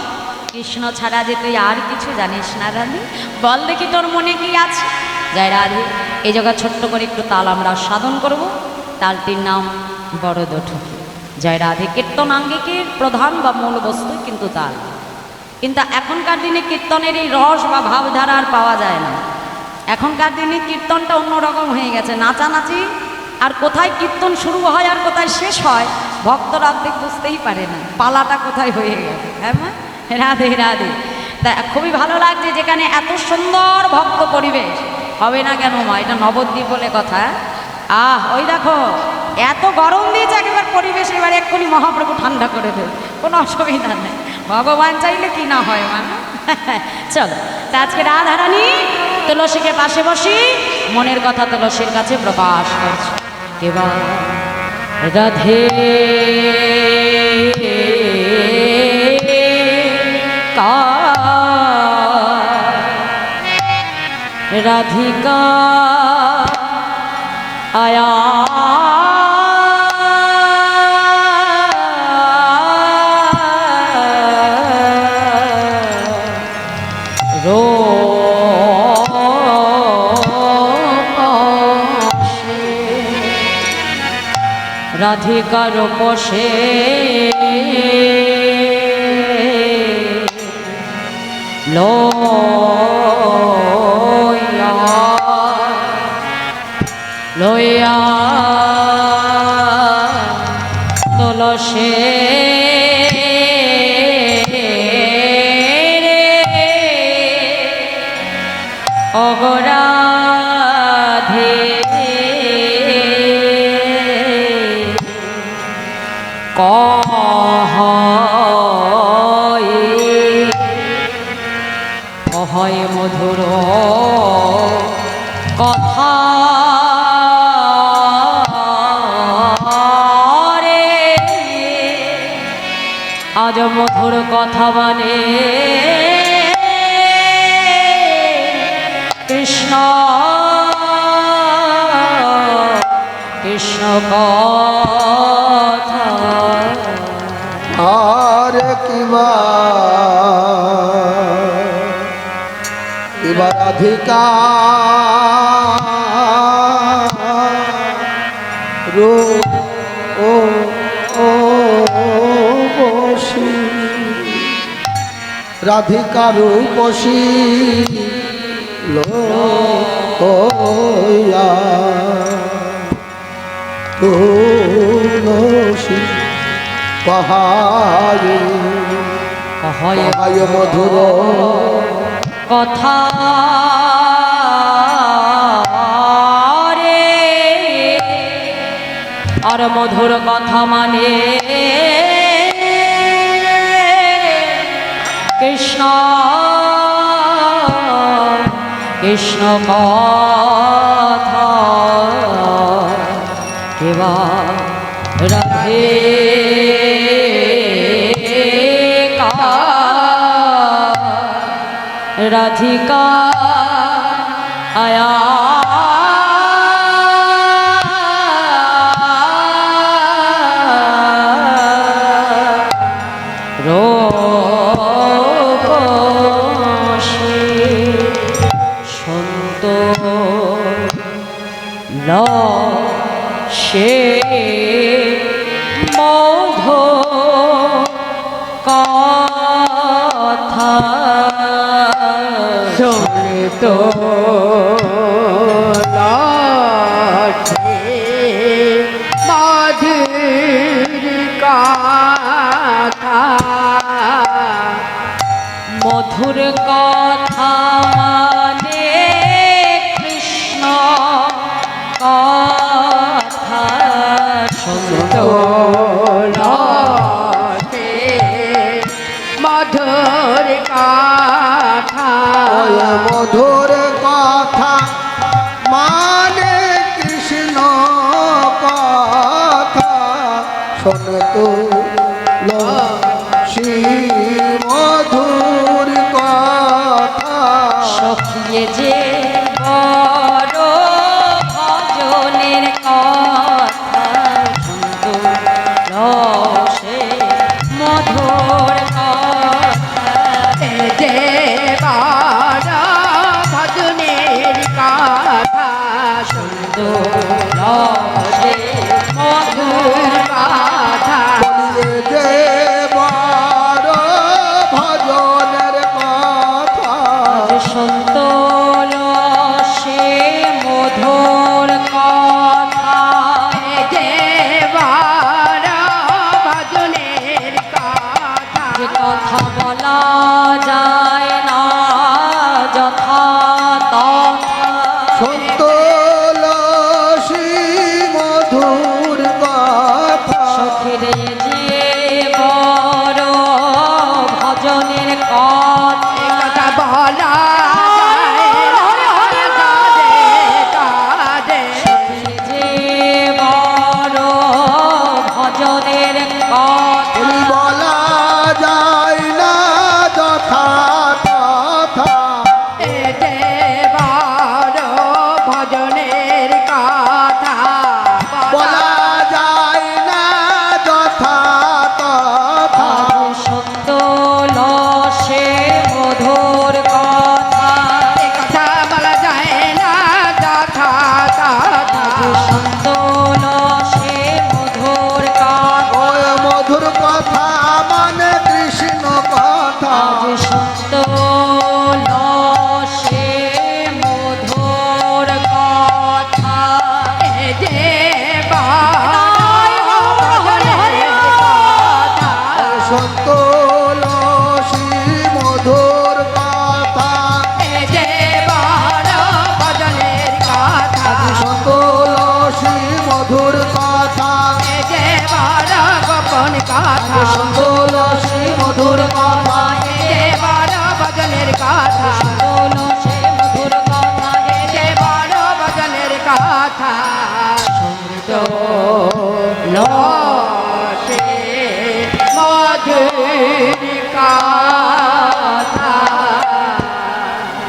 Speaker 2: কৃষ্ণ ছাড়া যে তুই আর কিছু জানিস না রাধে, বল দেখি তোর মনে কি আছে। জয় রাধে। এই জায়গা ছোট্ট করে একটু তাল আমরা সাধন করব। তালটির নাম বড়দঠকি। জয় রাধে। কীর্তনাঙ্গিকের প্রধান বা মূল বস্তু কিন্তু তাল। কিন্তু এখনকার দিনে কীর্তনের এই রস বা ভাবধারা আর পাওয়া যায় না। এখনকার দিনে কীর্তনটা অন্যরকম হয়ে গেছে, নাচানাচি। আর কোথায় কীর্তন শুরু হয় আর কোথায় শেষ হয় ভক্তরা অর্ধেক বুঝতেই পারে না, পালাটা কোথায় হয়ে গেছে। হ্যাঁ মা, রাধে রাধে। তা খুবই ভালো লাগছে যেখানে এত সুন্দর ভক্ত পরিবেশ হবে না কেন মা, এটা নবদ্বীপ বলে কথা। ওই দেখো এত গরম দিয়েছে একেবারে পরিবেশ, এবার এক্ষুনি মহাপ্রভু ঠান্ডা করে দেবে, কোনো অসুবিধা নেই, ভগবান চাইলে কি না হয় মা। চলো, তা আজকে রাধারানী তুলসীকে পাশে বসি মনের কথা তুলসীর কাছে প্রকাশ করছে। এবার রাধে রাধিকা আয়া রো রাধিকার বসে লইয়া লইয়া তুলসে অগরাধে কহয় মধুর কথা রে আজ মধুর কথা মানে কৃষ্ণ কৃষ্ণ কথা
Speaker 1: আর কিবা রাধিকা রো ও ও বসি রাধিকা রূপসী লইয়া তুলসী পাহাড়ে
Speaker 2: কহয়
Speaker 1: পাহাড় মধুর
Speaker 2: কথা রে আর মধুর কথা মানে কৃষ্ণ কৃষ্ণ কথা কেবা রাধে রাধিকা আয়া রূপসী সুন্দর সে মধু কথা
Speaker 3: শোনে তো লাঠে মাধুর কথা
Speaker 2: মধুর কথা মানে কৃষ্ণ কথা সুন্দর
Speaker 3: লাঠে মধুর কথা
Speaker 1: মধুর কথা মানে কৃষ্ণ কথা শোন তো শ্রী মধুর কথা
Speaker 2: সখিয়ে যে বড় ভজনের কথা সুন্দর রসে মধুর কথা
Speaker 3: যে বারা
Speaker 1: মধুর কথা
Speaker 3: এ যে বড় গোপন কথা
Speaker 1: তুলসী মধুর কথা
Speaker 3: এ যে বড় ভজনের কথা
Speaker 2: তুলসী মধুর কথা
Speaker 3: এ যে বড় ভজনের কথা লো